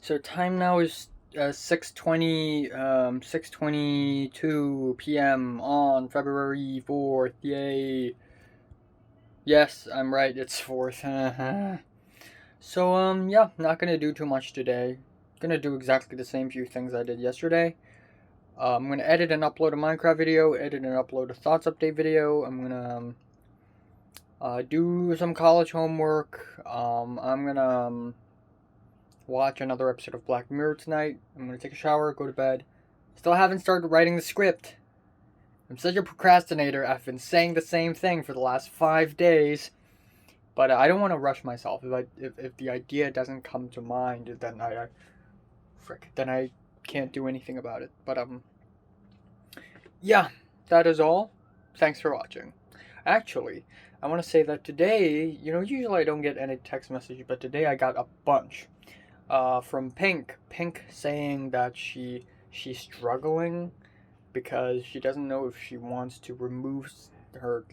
So time now is 6:22 p.m. on February 4th. Yay. Yes, I'm right. It's 4th. Yeah, not gonna do too much today. Gonna do exactly the same few things I did yesterday. I'm gonna edit and upload a Minecraft video, edit and upload a thoughts update video. I'm gonna do some college homework. I'm gonna watch another episode of Black Mirror tonight. I'm gonna take a shower, go to bed. Still haven't started writing the script. I'm such a procrastinator. I've been saying the same thing for the last 5 days, but I don't want to rush myself. If the idea doesn't come to mind, then I can't do anything about it. But yeah, that is all. Thanks for watching. Actually, I want to say that today, usually I don't get any text message, but today I got a bunch. From Pink. Pink saying that she's struggling because she doesn't know if she wants to remove her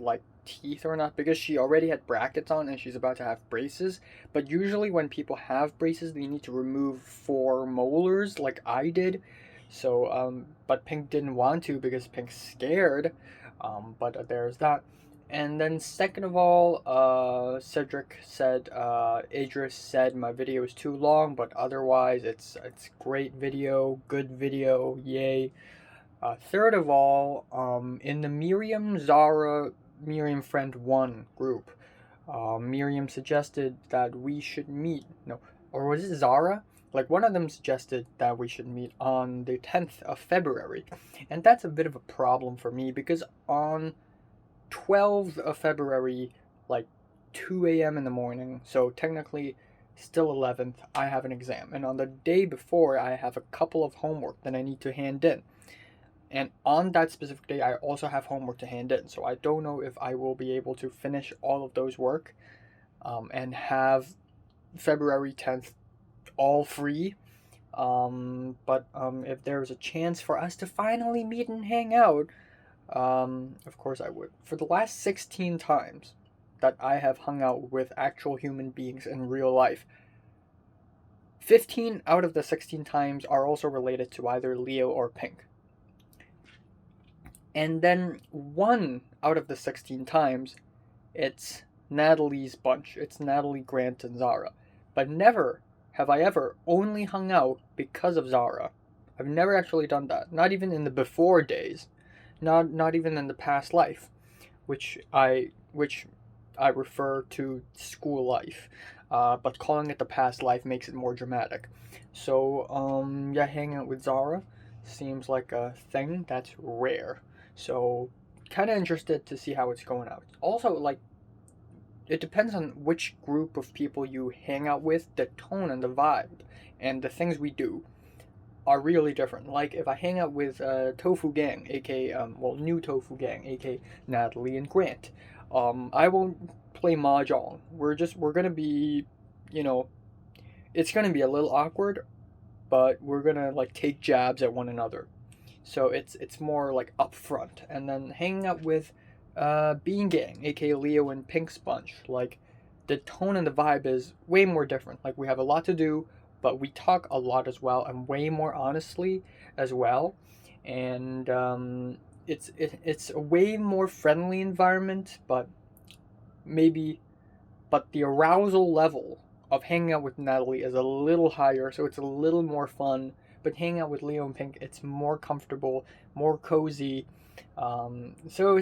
teeth or not, because she already had brackets on and she's about to have braces. But usually when people have braces, they need to remove 4 molars like I did. So but Pink didn't want to because Pink's scared. But there's that. And then second of all, Cedric said, Idris said my video is too long, but otherwise it's great video, good video, yay. Third of all, in the Miriam Friend 1 group, Miriam suggested that we should meet, no, or was it Zara? Like, one of them suggested that we should meet on the 10th of February. And that's a bit of a problem for me because on 12th of February, like 2 a.m. in the morning, so technically still 11th, I have an exam. And on the day before, I have a couple of homework that I need to hand in. And on that specific day, I also have homework to hand in. So I don't know if I will be able to finish all of those work and have February 10th all free. But if there is a chance for us to finally meet and hang out, of course I would. For the last 16 times that I have hung out with actual human beings in real life, 15 out of the 16 times are also related to either Leo or Pink. And then 1 out of the 16 times, it's Natalie's bunch. It's Natalie, Grant, and Zara. But never have I ever only hung out because of Zara. I've never actually done that. Not even in the before days. Not even in the past life, which I refer to school life, but calling it the past life makes it more dramatic. So yeah, hanging out with Zara seems like a thing that's rare. So kind of interested to see how it's going out. Also, like, it depends on which group of people you hang out with, the tone and the vibe, and the things we do are really different. Like if I hang out with Tofu Gang, aka New Tofu Gang, aka Natalie and Grant, I won't play mahjong. We're gonna be, you know, it's gonna be a little awkward, but we're gonna like take jabs at one another. So it's more like upfront. And then hanging out with Bean Gang, aka Leo and Pink Sponge, like the tone and the vibe is way more different. Like we have a lot to do, but we talk a lot as well, and way more honestly as well. And it's a way more friendly environment, but maybe but the arousal level of hanging out with Natalie is a little higher, so it's a little more fun. But hanging out with Leo and Pink, it's more comfortable, more cozy. So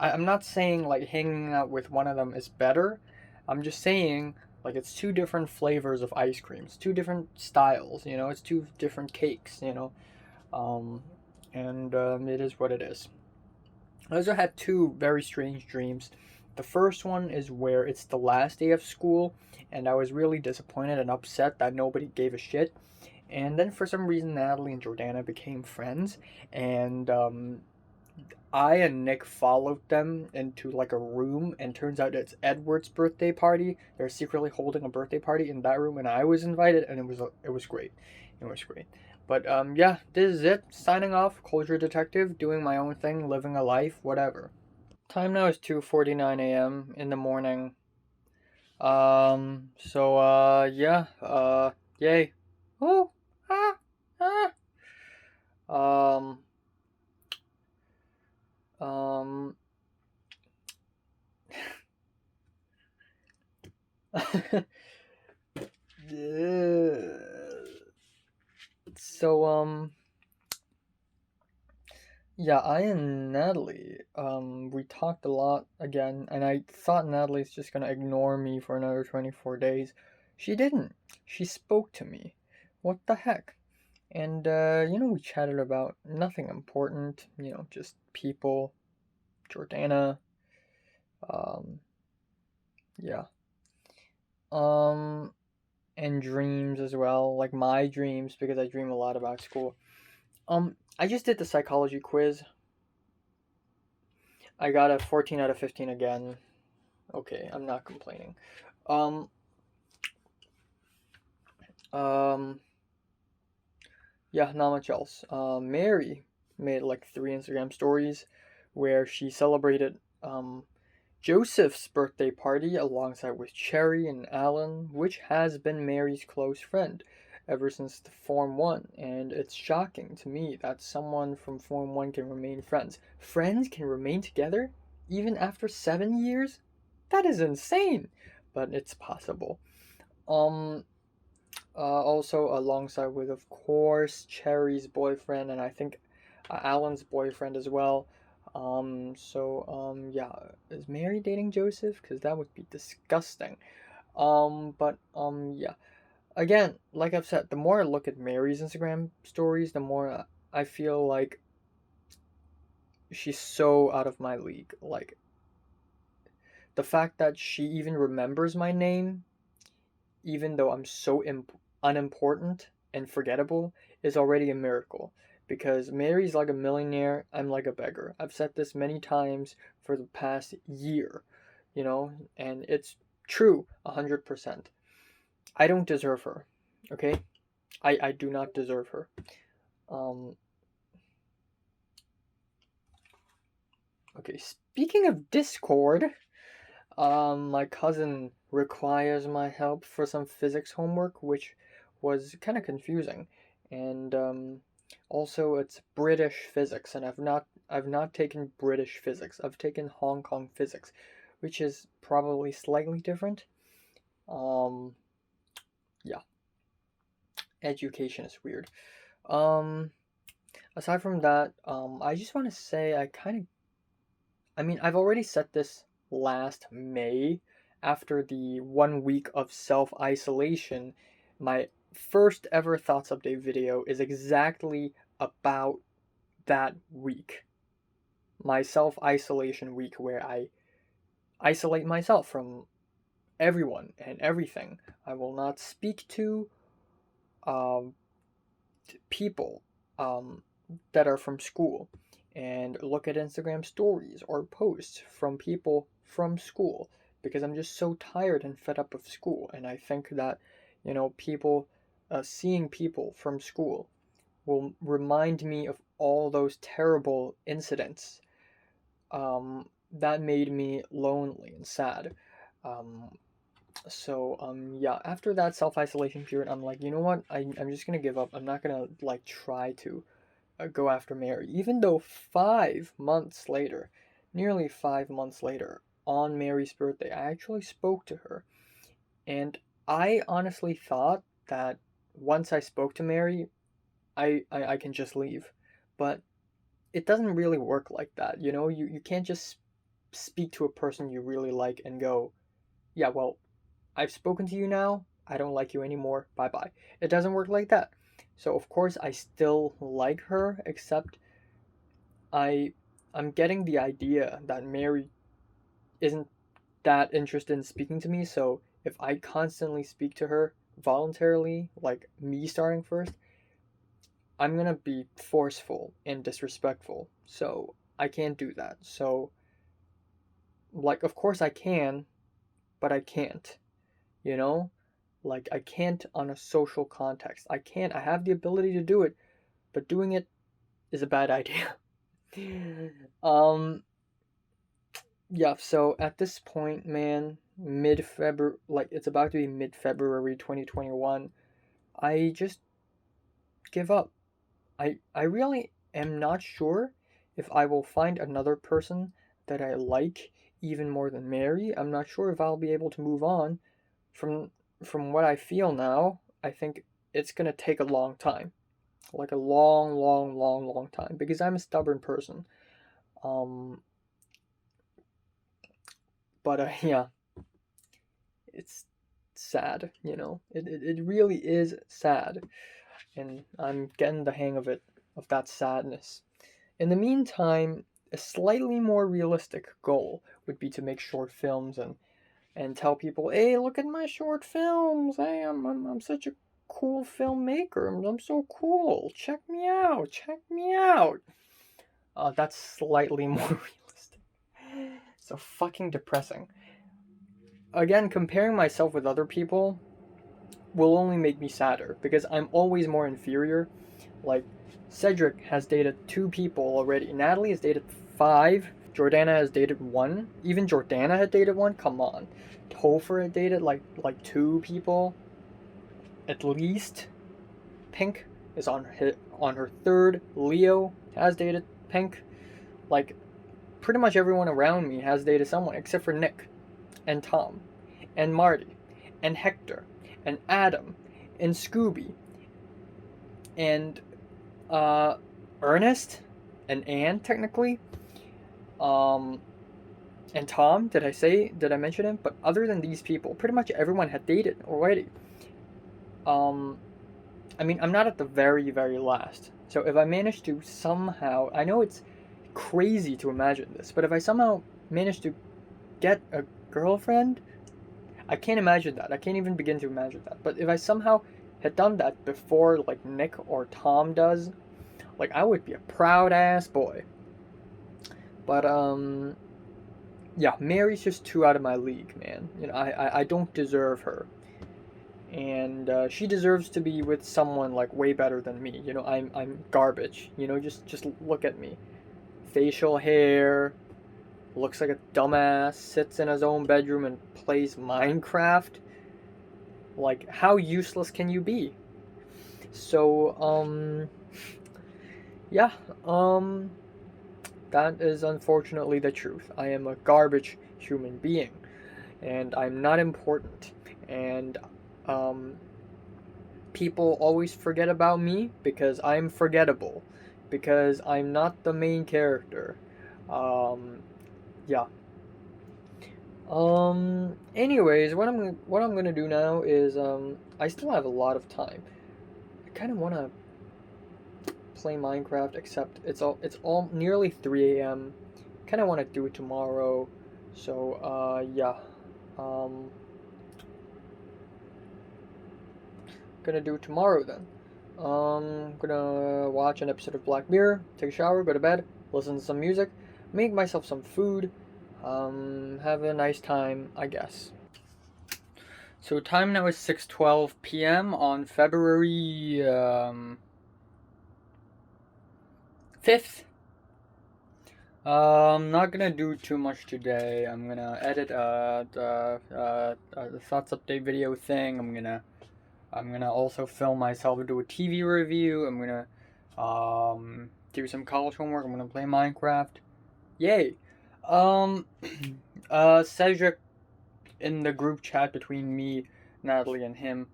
I'm not saying like hanging out with one of them is better. I'm just saying like it's two different flavors of ice cream. It's two different styles. It's two different cakes. And it is what it is. I also had 2 very strange dreams. The first one is where it's the last day of school, and I was really disappointed and upset that nobody gave a shit. And then for some reason, Natalie and Jordana became friends, and I and Nick followed them into like a room, and turns out it's Edward's birthday party. They're secretly holding a birthday party in that room, and I was invited, and it was great. It was great. But yeah, this is it. Signing off, Culture Detective, doing my own thing, living a life, whatever. Time now is 2:49 a.m. in the morning. Yeah, yay. Oh, ah, ah. Um, um, so, yeah, I and Natalie, we talked a lot again, and I thought Natalie's just gonna ignore me for another 24 days. She didn't. She spoke to me. What the heck? And, we chatted about nothing important, just people, Jordana, um, yeah. Um, and dreams as well, like my dreams, because I dream a lot about school. I just did the psychology quiz. I got a 14 out of 15 again. Okay, I'm not complaining. Um, um, yeah, not much else. Mary made like 3 Instagram stories where she celebrated Joseph's birthday party alongside with Cherry and Alan, which has been Mary's close friend ever since the Form 1, and it's shocking to me that someone from Form 1 can remain friends. Friends can remain together even after 7 years? That is insane, but it's possible. Um, Also alongside with, of course, Cherry's boyfriend, and I think Alan's boyfriend as well. Yeah, is Mary dating Joseph? Because that would be disgusting. Yeah. Again, like I've said, the more I look at Mary's Instagram stories, the more I feel like she's so out of my league. Like, the fact that she even remembers my name, even though I'm so unimportant and forgettable, is already a miracle. Because Mary's like a millionaire, I'm like a beggar. I've said this many times for the past year, and it's true 100%. I don't deserve her, okay? I do not deserve her. Um, okay, speaking of Discord, my cousin requires my help for some physics homework, which was kind of confusing, and also it's British physics, and I've not taken British physics. I've taken Hong Kong physics, which is probably slightly different. Um, yeah, education is weird. Um, Aside from that, I just want to say I've already said this last May. After the 1 week of self isolation, my first ever thoughts update video is exactly about that week. My self isolation week, where I isolate myself from everyone and everything. I will not speak to um, people um, that are from school, and look at Instagram stories or posts from people from school, because I'm just so tired and fed up of school. And I think that, people, seeing people from school will remind me of all those terrible incidents that made me lonely and sad. Um, yeah, after that self isolation period, I'm like, you know what? I'm just gonna give up. I'm not gonna like try to go after Mary, even though 5 months later, nearly 5 months later, on Mary's birthday, I actually spoke to her, and I honestly thought that once I spoke to Mary, I can just leave, but it doesn't really work like that. You can't just speak to a person you really like and go, yeah, well, I've spoken to you now. I don't like you anymore. Bye bye. It doesn't work like that. So of course I still like her, except I I'm getting the idea that Mary isn't that interested in speaking to me. So if I constantly speak to her voluntarily, like me starting first, I'm gonna be forceful and disrespectful. So I can't do that. So, like, of course I can, but I can't. You know, like, I can't on a social context. I can't. I have the ability to do it, but doing it is a bad idea. um, yeah. So at this point, man, mid February, like it's about to be mid February 2021. I just give up. I really am not sure if I will find another person that I like even more than Mary. I'm not sure if I'll be able to move on from from what I feel now. I think it's gonna take a long time, like a long, long, long, long time, because I'm a stubborn person. Um, but yeah, it's sad, you know. It really is sad, and I'm getting the hang of that sadness. In the meantime, a slightly more realistic goal would be to make short films and tell people, "Hey, look at my short films. Hey, I'm such a cool filmmaker. I'm so cool. Check me out. Check me out." That's slightly more realistic. So fucking depressing. Again, comparing myself with other people will only make me sadder because I'm always more inferior. Like, Cedric has dated 2 people already. Natalie has dated 5. Jordana has dated 1. Even Jordana had dated 1. Come on. Topher had dated like 2 people at least. Pink is on her 3rd. Leo has dated Pink. Like, pretty much everyone around me has dated someone except for Nick and Tom and Marty and Hector and Adam and Scooby and Ernest and Anne technically, um, and Tom. Did I mention him? But other than these people, pretty much everyone had dated already. Um, I mean, I'm not at the very, very last. So if I manage to somehow, I know it's crazy to imagine this, but if I somehow manage to get a girlfriend, I can't imagine that. I can't even begin to imagine that. But if I somehow had done that before, like Nick or Tom does, like I would be a proud ass boy. But yeah, Mary's just too out of my league, man. You know, I don't deserve her, and she deserves to be with someone like way better than me. You know, I'm garbage. You know, just look at me, facial hair, looks like a dumbass, sits in his own bedroom and plays Minecraft. Like, how useless can you be? So yeah, that is unfortunately the truth. I am a garbage human being, and I'm not important. And um, people always forget about me because I'm forgettable, because I'm not the main character. Um, yeah. Anyways, what I'm gonna do now is I still have a lot of time. I kind of wanna play Minecraft, except it's all nearly 3 a.m. Kind of want to do it tomorrow, so yeah, gonna do it tomorrow then. Gonna watch an episode of Black Mirror, take a shower, go to bed, listen to some music, make myself some food, have a nice time, I guess. So time now is 6:12 p.m. on February 5th. I'm not gonna do too much today. I'm gonna edit the thoughts update video thing. I'm gonna also film myself do a TV review. I'm gonna do some college homework. I'm gonna play Minecraft. Yay! Um, Cedric in the group chat between me, Natalie, and him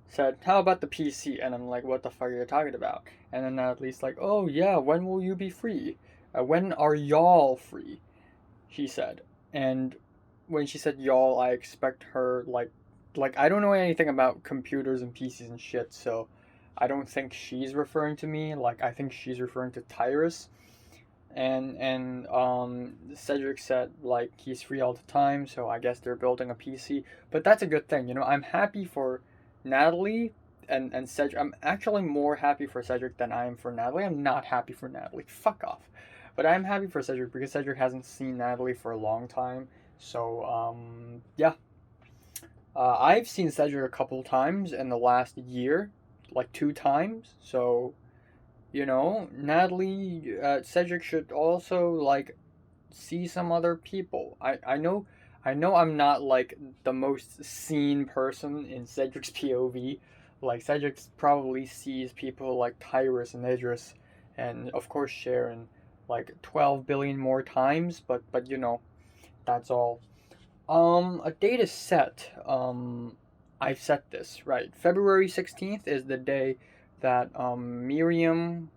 said, "How about the PC?" And I'm like, "What the fuck are you talking about?" And then Natalie's like, "Oh yeah, when will you be free? When are y'all free?" She said. And when she said y'all, I expect her like I don't know anything about computers and PCs and shit, so I don't think she's referring to me. Like I think she's referring to Tyrus. And Cedric said like he's free all the time, so I guess they're building a PC. But that's a good thing, you know. I'm happy for Natalie and Cedric. I'm actually more happy for Cedric than I am for Natalie. I'm not happy for Natalie. Fuck off. But I'm happy for Cedric because Cedric hasn't seen Natalie for a long time. So yeah. I've seen Cedric a couple times in the last year, like 2 times. So you know, Natalie, Cedric should also like see some other people. I know I'm not like the most seen person in Cedric's POV. Like Cedric probably sees people like Tyrus and Idris, and of course Sharon, like 12 billion more times. But that's all. A date is set. I've set this right. February 16th is the day that Miriam's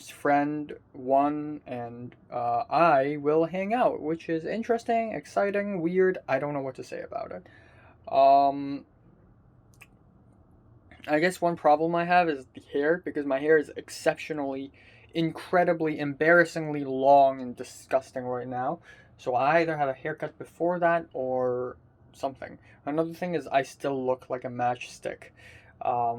friend, one, and I will hang out, which is interesting, exciting, weird. I don't know what to say about it. Um, I guess one problem I have is the hair, because my hair is exceptionally, incredibly, embarrassingly long and disgusting right now. So I either have a haircut before that or something. Another thing is I still look like a matchstick. Yeah,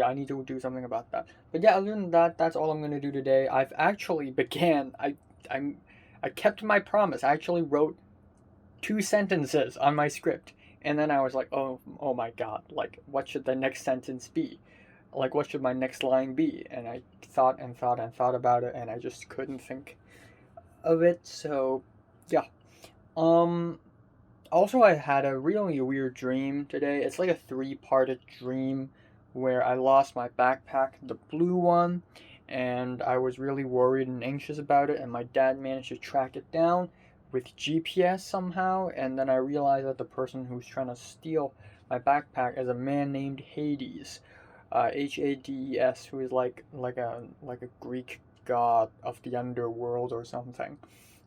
I need to do something about that. But yeah, other than that, that's all I'm gonna do today. I've actually began. I'm I kept my promise. I actually wrote 2 sentences on my script, and then I was like, oh my god, like what should the next sentence be? Like what should my next line be? And I thought and thought and thought about it, and I just couldn't think of it. So yeah. Um. Also, I had a really weird dream today. It's like a three-parted dream where I lost my backpack, the blue one, and I was really worried and anxious about it, and my dad managed to track it down with GPS somehow, and then I realized that the person who's trying to steal my backpack is a man named Hades, Hades, who is like a Greek god of the underworld or something,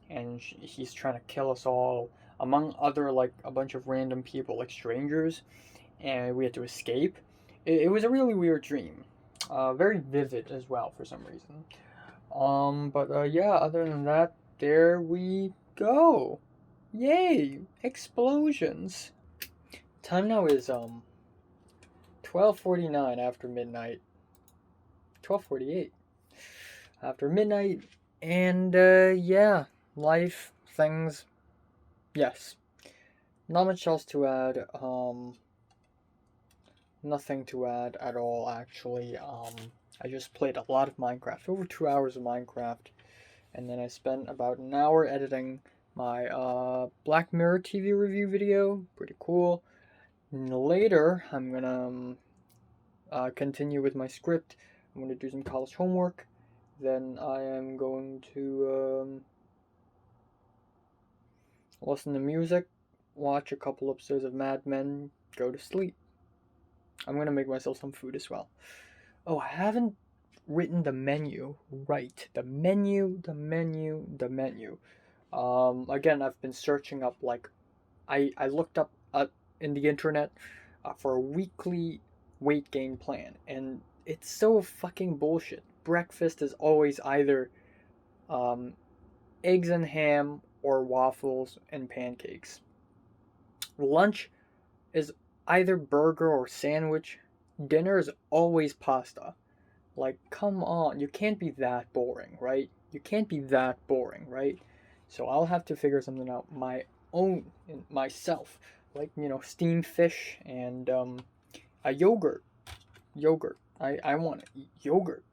and he's trying to kill us all, among other like a bunch of random people, like strangers, and we had to escape. It was a really weird dream, very vivid as well for some reason. But yeah, other than that, there we go. Yay! Explosions. Time now is 12:49 after midnight. 12:48 after midnight, and yeah, life things. Yes, not much else to add. Nothing to add at all actually. I just played a lot of Minecraft, over 2 hours of Minecraft, and then I spent about an hour editing my Black Mirror TV review video. Pretty cool. And later, I'm gonna continue with my script. I'm gonna do some college homework. Then I am going to listen to music, watch a couple episodes of Mad Men, go to sleep. I'm gonna make myself some food as well. Oh, I haven't written the menu right. The menu. Again, I've been searching up, like, I looked up in the internet for a weekly weight gain plan, and it's so fucking bullshit. Breakfast is always either um, eggs and ham or waffles and pancakes. Lunch is either burger or sandwich. Dinner is always pasta. Like, come on, you can't be that boring, right? You can't be that boring, right? So I'll have to figure something out my own, myself, like steamed fish and a yogurt. Yogurt. I want to eat yogurt.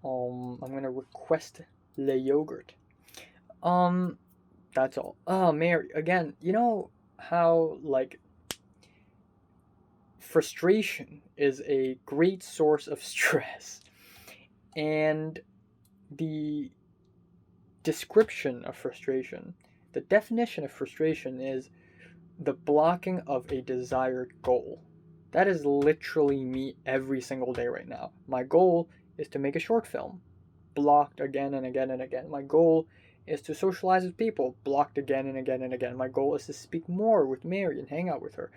I'm gonna request le yogurt. That's all. Oh, Mary, again, you know how like frustration is a great source of stress, and the description of frustration, the definition of frustration is the blocking of a desired goal. That is literally me every single day right now. My goal is to make a short film, blocked again and again and again. My goal is to socialize with people, blocked again and again and again. My goal is to speak more with Mary and hang out with her.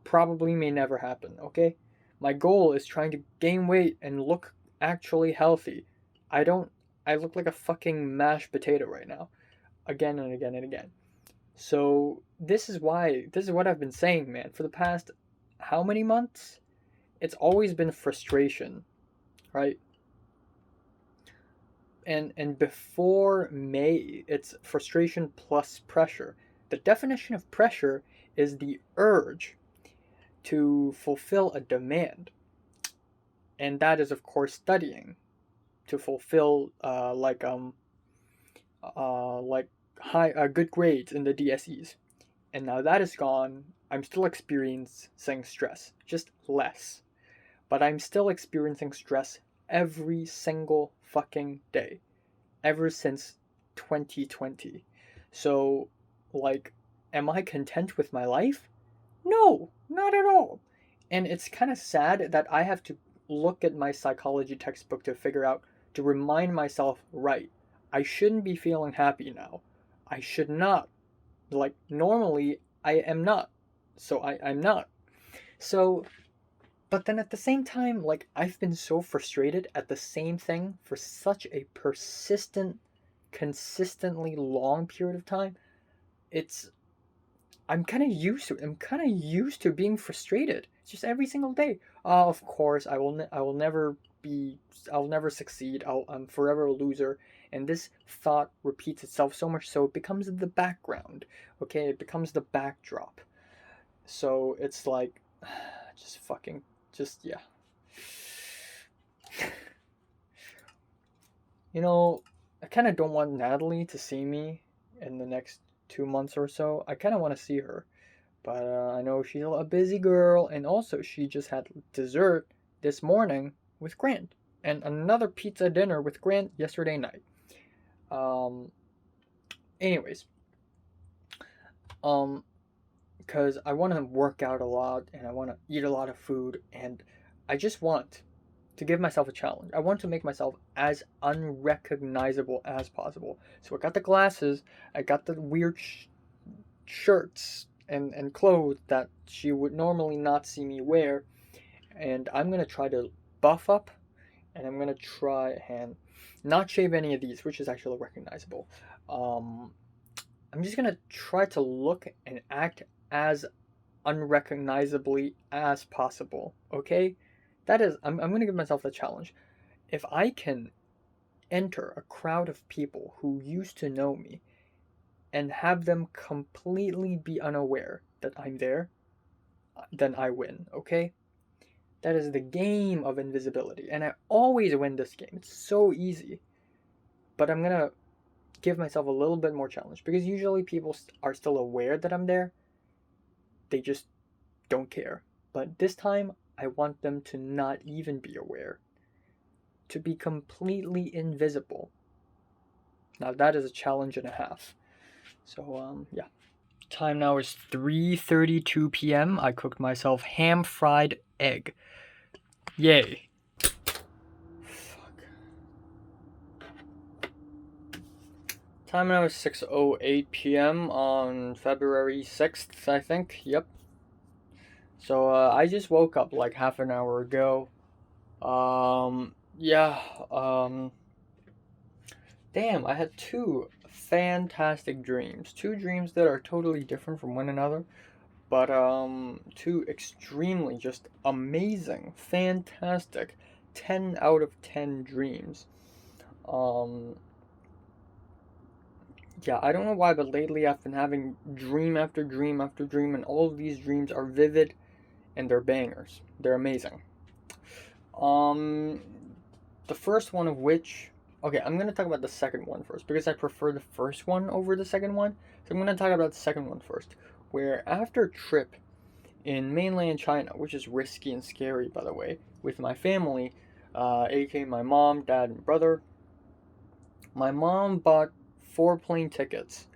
Probably may never happen, okay? My goal is trying to gain weight and look actually healthy. I look like a fucking mashed potato right now. Again and again and again. So this is what I've been saying, man, for the past how many months? It's always been frustration, right? And before May, it's frustration plus pressure. The definition of pressure is the urge to fulfill a demand, and that is of course studying to fulfill like high good grades in the DSEs. And now that is gone, I'm still experiencing stress, just less. But I'm still experiencing stress every single fucking day, ever since 2020. So, like, am I content with my life? No, not at all. And it's kind of sad that I have to look at my psychology textbook to figure out, to remind myself, right, I shouldn't be feeling happy now. I should not. Like, normally, I am not. So I'm not. So, but then at the same time, like, I've been so frustrated at the same thing for such a persistent, consistently long period of time. It's I'm kind of used to it. I'm kind of used to being frustrated. It's just every single day. Of course, I will never be. I'll never succeed. I'm forever a loser. And this thought repeats itself so much so it becomes the background. Okay, it becomes the backdrop. So it's like, just fucking, just yeah. You know, I kind of don't want Natalie to see me in the next 2 months or so. I kind of want to see her. But I know she's a busy girl, and also she just had dessert this morning with Grant, and another pizza dinner with Grant yesterday night. Anyways, because I want to work out a lot, and I want to eat a lot of food, and I just want to give myself a challenge. I want to make myself as unrecognizable as possible. So I got the glasses, I got the weird shirts and clothes that she would normally not see me wear, and I'm gonna try to buff up, and I'm gonna try and not shave any of these, which is actually recognizable. I'm just gonna try to look and act as unrecognizably as possible. Okay, that is, I'm gonna give myself the challenge. If I can enter a crowd of people who used to know me and have them completely be unaware that I'm there, then I win, okay? That is the game of invisibility, and I always win this game. It's so easy. But I'm gonna give myself a little bit more challenge, because usually people are still aware that I'm there. They just don't care. But this time, I want them to not even be aware. To be completely invisible. Now that is a challenge and a half. So, yeah. Time now is 3:32 p.m. I cooked myself ham-fried egg. Yay. Fuck. Time now is 6:08 p.m. on February 6th, I think. Yep. So, I just woke up like half an hour ago. Yeah, damn, I had two fantastic dreams. Two dreams that are totally different from one another, but two extremely just amazing, fantastic 10 out of 10 dreams. Yeah, I don't know why, but lately I've been having dream after dream after dream, and all of these dreams are vivid and they're bangers. They're amazing. The first one of which, okay, I'm gonna talk about the second one first because I prefer the first one over the second one. So I'm gonna talk about the second one first, where after a trip in mainland China, which is risky and scary, by the way, with my family, aka my mom, dad, and brother, my mom bought 4 plane tickets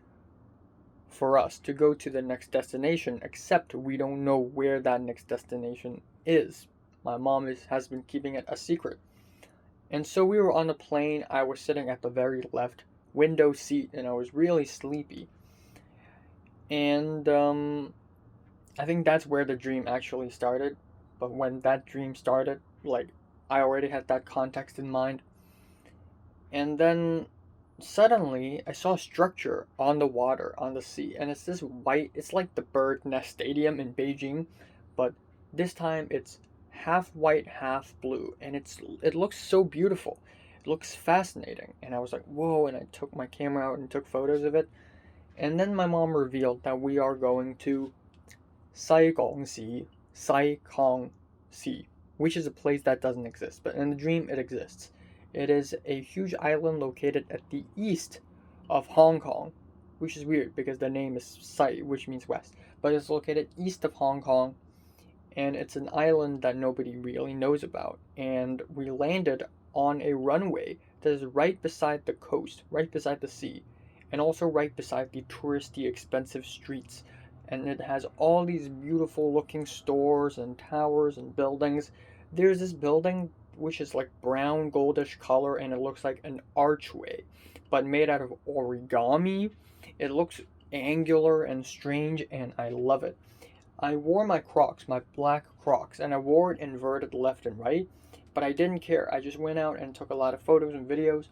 for us to go to the next destination, except we don't know where that next destination is. My mom has been keeping it a secret. And so we were on the plane. I was sitting at the very left window seat, and I was really sleepy. And I think that's where the dream actually started. But when that dream started, like, I already had that context in mind. And then suddenly I saw a structure on the water, on the sea, and it's this white, it's like the Bird Nest Stadium in Beijing, but this time it's half white, half blue, and it looks so beautiful. It looks fascinating, and I was like, whoa, and I took my camera out and took photos of it. And then my mom revealed that we are going to Saigon Sea, which is a place that doesn't exist, but in the dream it exists. It is a huge island located at the east of Hong Kong, which is weird because the name is Sai, which means west. But it's located east of Hong Kong, and it's an island that nobody really knows about. And we landed on a runway that is right beside the coast, right beside the sea, and also right beside the touristy, expensive streets. And it has all these beautiful looking stores and towers and buildings. There's this building which is like brown goldish color, and it looks like an archway, but made out of origami. It looks angular and strange, and I love it. I wore my Crocs, my black Crocs, and I wore it inverted left and right, but I didn't care. I just went out and took a lot of photos and videos,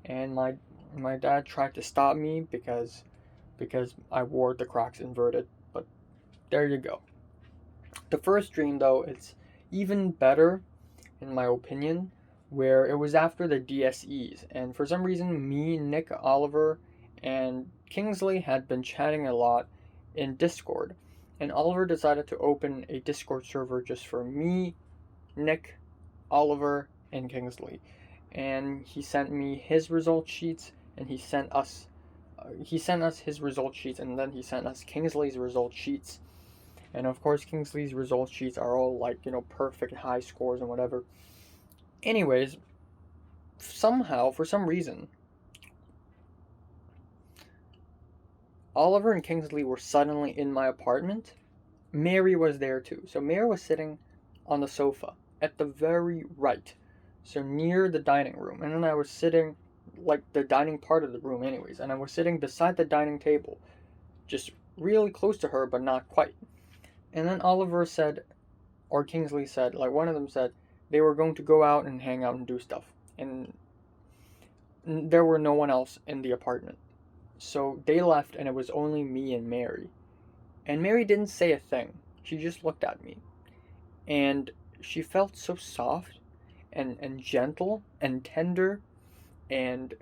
and my dad tried to stop me because I wore the Crocs inverted, but there you go. The first dream, though, it's even better, in my opinion, where it was after the DSEs, and for some reason, me, Nick, Oliver, and Kingsley had been chatting a lot in Discord, and Oliver decided to open a Discord server just for me, Nick, Oliver, and Kingsley, and he sent me his result sheets, and he sent us his result sheets, and then he sent us Kingsley's result sheets. And of course, Kingsley's result sheets are all like, perfect high scores and whatever. Anyways, somehow, for some reason, Oliver and Kingsley were suddenly in my apartment. Mary was there too. So Mary was sitting on the sofa at the very right, so near the dining room. And then I was sitting, like the dining part of the room anyways, and I was sitting beside the dining table, just really close to her, but not quite. And then Oliver said, or Kingsley said, like one of them said, they were going to go out and hang out and do stuff. And there were no one else in the apartment. So they left, and it was only me and Mary. And Mary didn't say a thing. She just looked at me. And she felt so soft and gentle and tender, and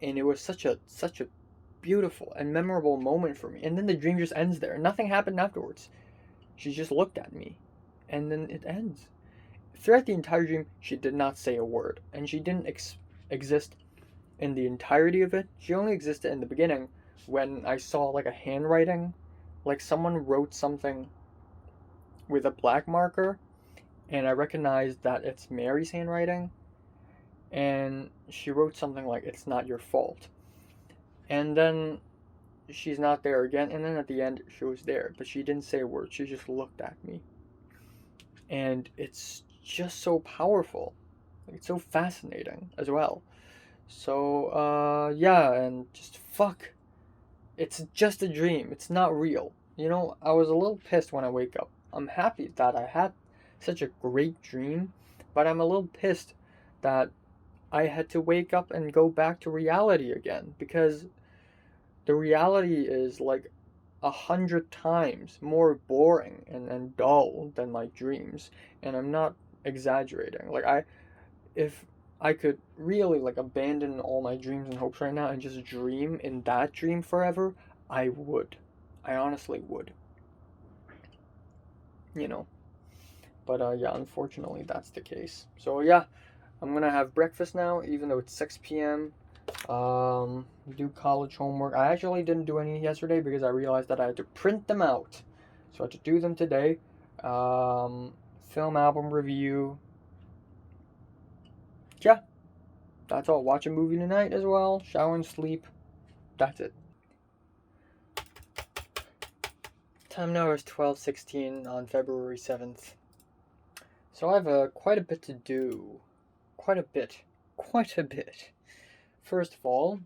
it was such a beautiful and memorable moment for me. And then the dream just ends there. Nothing happened afterwards. She just looked at me, and then it ends. Throughout the entire dream, she did not say a word, and she didn't exist in the entirety of it. She only existed in the beginning when I saw like a handwriting, like someone wrote something with a black marker, and I recognized that it's Mary's handwriting, and she wrote something like, "It's not your fault." And then she's not there again, and then at the end she was there, but she didn't say a word. She just looked at me. And it's just so powerful. It's so fascinating as well. So yeah, and just fuck. It's just a dream. It's not real. I was a little pissed when I wake up. I'm happy that I had such a great dream, but I'm a little pissed that I had to wake up and go back to reality again, because the reality is like 100 times more boring and dull than my dreams. And I'm not exaggerating. Like, if I could really like abandon all my dreams and hopes right now and just dream in that dream forever, I would. I honestly would. But yeah, unfortunately that's the case. So yeah, I'm gonna have breakfast now, even though it's 6 p.m. Do college homework. I actually didn't do any yesterday because I realized that I had to print them out. So I had to do them today. Film album review. Yeah, that's all. Watch a movie tonight as well. Shower and sleep. That's it. Time now is 12:16 on February 7th. So I have quite a bit to do. Quite a bit. First of all,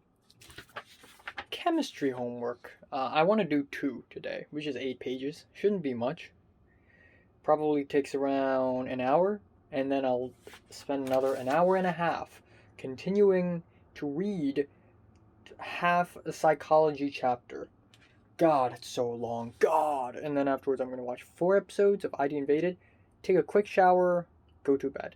chemistry homework. I want to do 2 today, which is 8 pages. Shouldn't be much. Probably takes around an hour, and then I'll spend another an hour and a half continuing to read half a psychology chapter. God, it's so long. God! And then afterwards I'm going to watch 4 episodes of ID Invaded, take a quick shower, go to bed.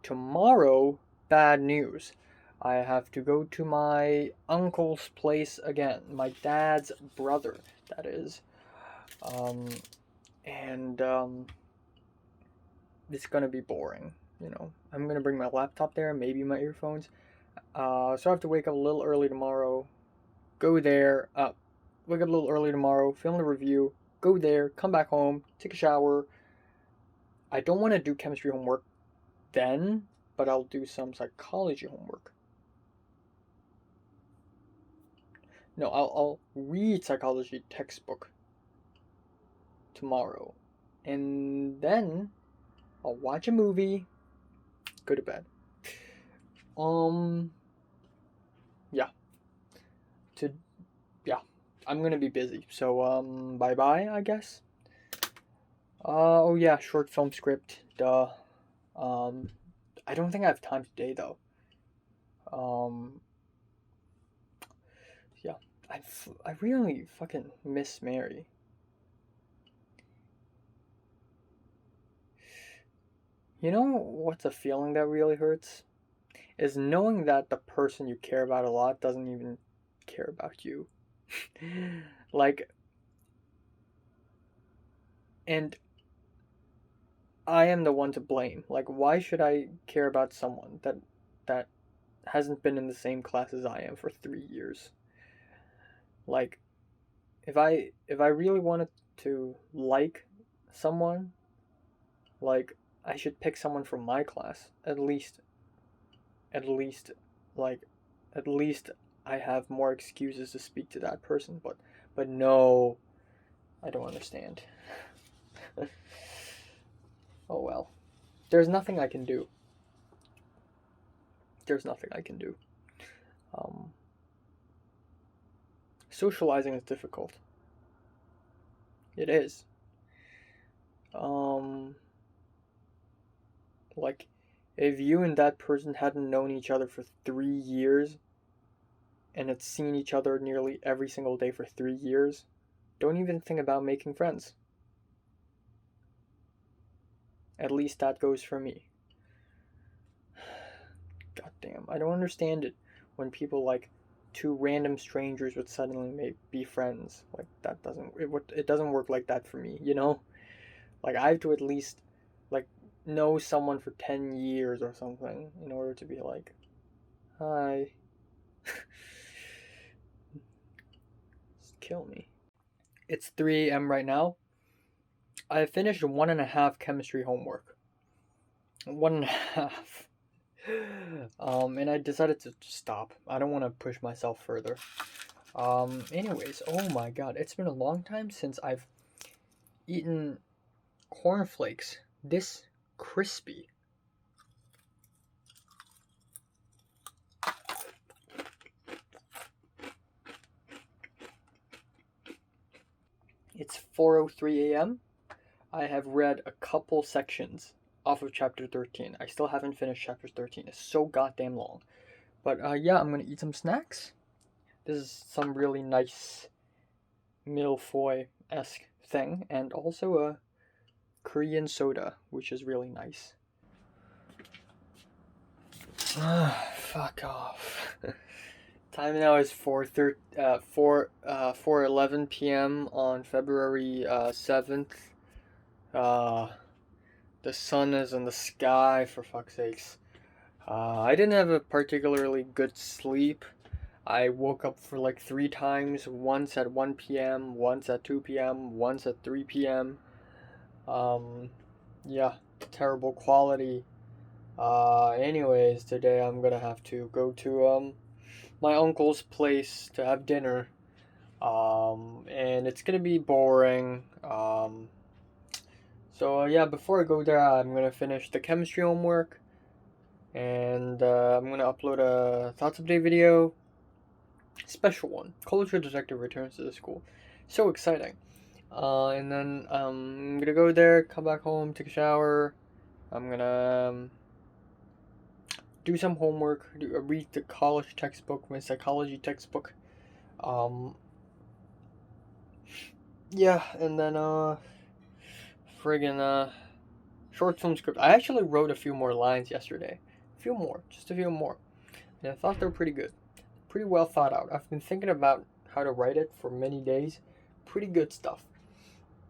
Tomorrow, bad news. I have to go to my uncle's place again. My dad's brother, that is. And it's gonna be boring. I'm gonna bring my laptop there, maybe my earphones. So I have to wake up a little early tomorrow, go there, wake up a little early tomorrow, film the review, go there, come back home, take a shower. I don't want to do chemistry homework then, but I'll do some psychology homework. No, I'll read psychology textbook tomorrow, and then I'll watch a movie, go to bed. Yeah. I'm gonna be busy, so bye bye, I guess. Oh yeah, short film script, duh. I don't think I have time today though. Yeah, I really fucking miss Mary. You know what's a feeling that really hurts? Is knowing that the person you care about a lot doesn't even care about you. Like, and I am the one to blame. Like, why should I care about someone that hasn't been in the same class as I am for 3 years? Like, if I really wanted to like someone, like I should pick someone from my class. At least like at least I have more excuses to speak to that person, but no, I don't understand. Oh well. There's nothing I can do. There's nothing I can do. Socializing is difficult. It is. Like, if you and that person hadn't known each other for 3 years and had seen each other nearly every single day for 3 years, don't even think about making friends. At least that goes for me. God damn, I don't understand it when people like two random strangers would suddenly be friends. Like that it doesn't work like that for me, you know? Like I have to at least like know someone for 10 years or something in order to be like, hi. Just kill me. It's 3 a.m. right now. I finished 1.5 chemistry homework. 1.5. And I decided to stop. I don't want to push myself further. Anyways, oh my god, it's been a long time since I've eaten cornflakes this crispy. It's 4:03 a.m. I have read a couple sections off of chapter 13. I still haven't finished chapter 13. It's so goddamn long. But yeah, I'm gonna eat some snacks. This is some really nice milfoy-esque thing, and also a Korean soda, which is really nice. Fuck off. Time now is 4:11 p.m. on February 7th. The sun is in the sky, for fuck's sakes. I didn't have a particularly good sleep. I woke up for like 3 times, once at 1 p.m., once at 2 p.m., once at 3 p.m. Yeah, terrible quality. Anyways, today I'm gonna have to go to, my uncle's place to have dinner. And it's gonna be boring. So yeah, before I go there, I'm gonna finish the chemistry homework, and I'm gonna upload a thoughts update video, special one. Culture Detective returns to the school, so exciting. And then I'm gonna go there, come back home, take a shower. I'm gonna do some homework, read the college textbook, my psychology textbook. Yeah, and then friggin' short film script. I actually wrote a few more lines yesterday. Just a few more. And I thought they were pretty good. Pretty well thought out. I've been thinking about how to write it for many days. Pretty good stuff.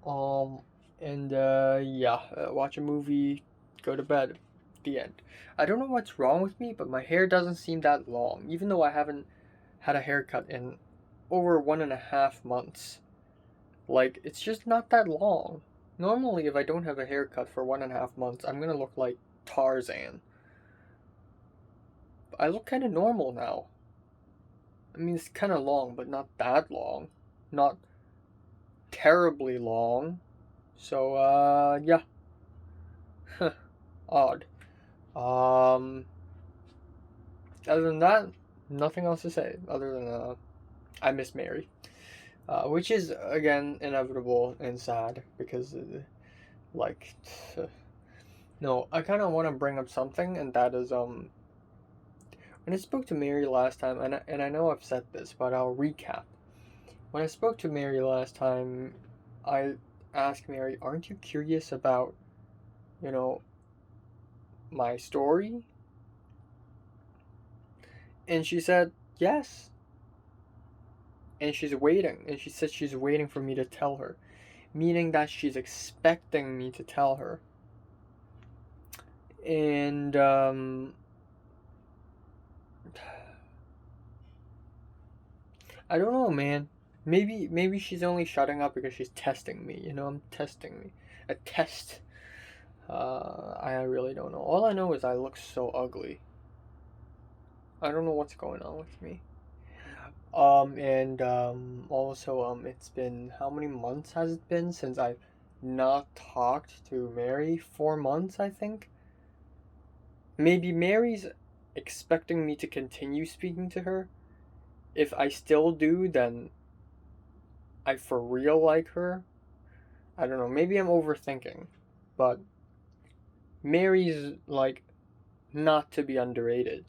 And watch a movie, go to bed. The end. I don't know what's wrong with me, but my hair doesn't seem that long. Even though I haven't had a haircut in over 1.5 months. Like, it's just not that long. Normally, if I don't have a haircut for 1.5 months, I'm gonna look like Tarzan. I look kind of normal now. I mean, it's kind of long, but not that long. Not terribly long. So, yeah. Odd. Other than that, nothing else to say. Other than, I miss Mary. Which is, again, inevitable and sad. Because, like... No, I kind of want to bring up something, and that is, when I spoke to Mary last time, and I know I've said this, but I'll recap. When I spoke to Mary last time, I asked Mary, aren't you curious about, my story? And she said, yes. And she's waiting. And she said she's waiting for me to tell her. Meaning that she's expecting me to tell her. And, I don't know, man. Maybe she's only shutting up because she's testing me. I'm testing me. A test. I really don't know. All I know is I look so ugly. I don't know what's going on with me. Also, it's been, how many months has it been since I've not talked to Mary? 4 months, I think. Maybe Mary's expecting me to continue speaking to her. If I still do, then I for real like her. I don't know, maybe I'm overthinking. But Mary's, like, not to be underrated,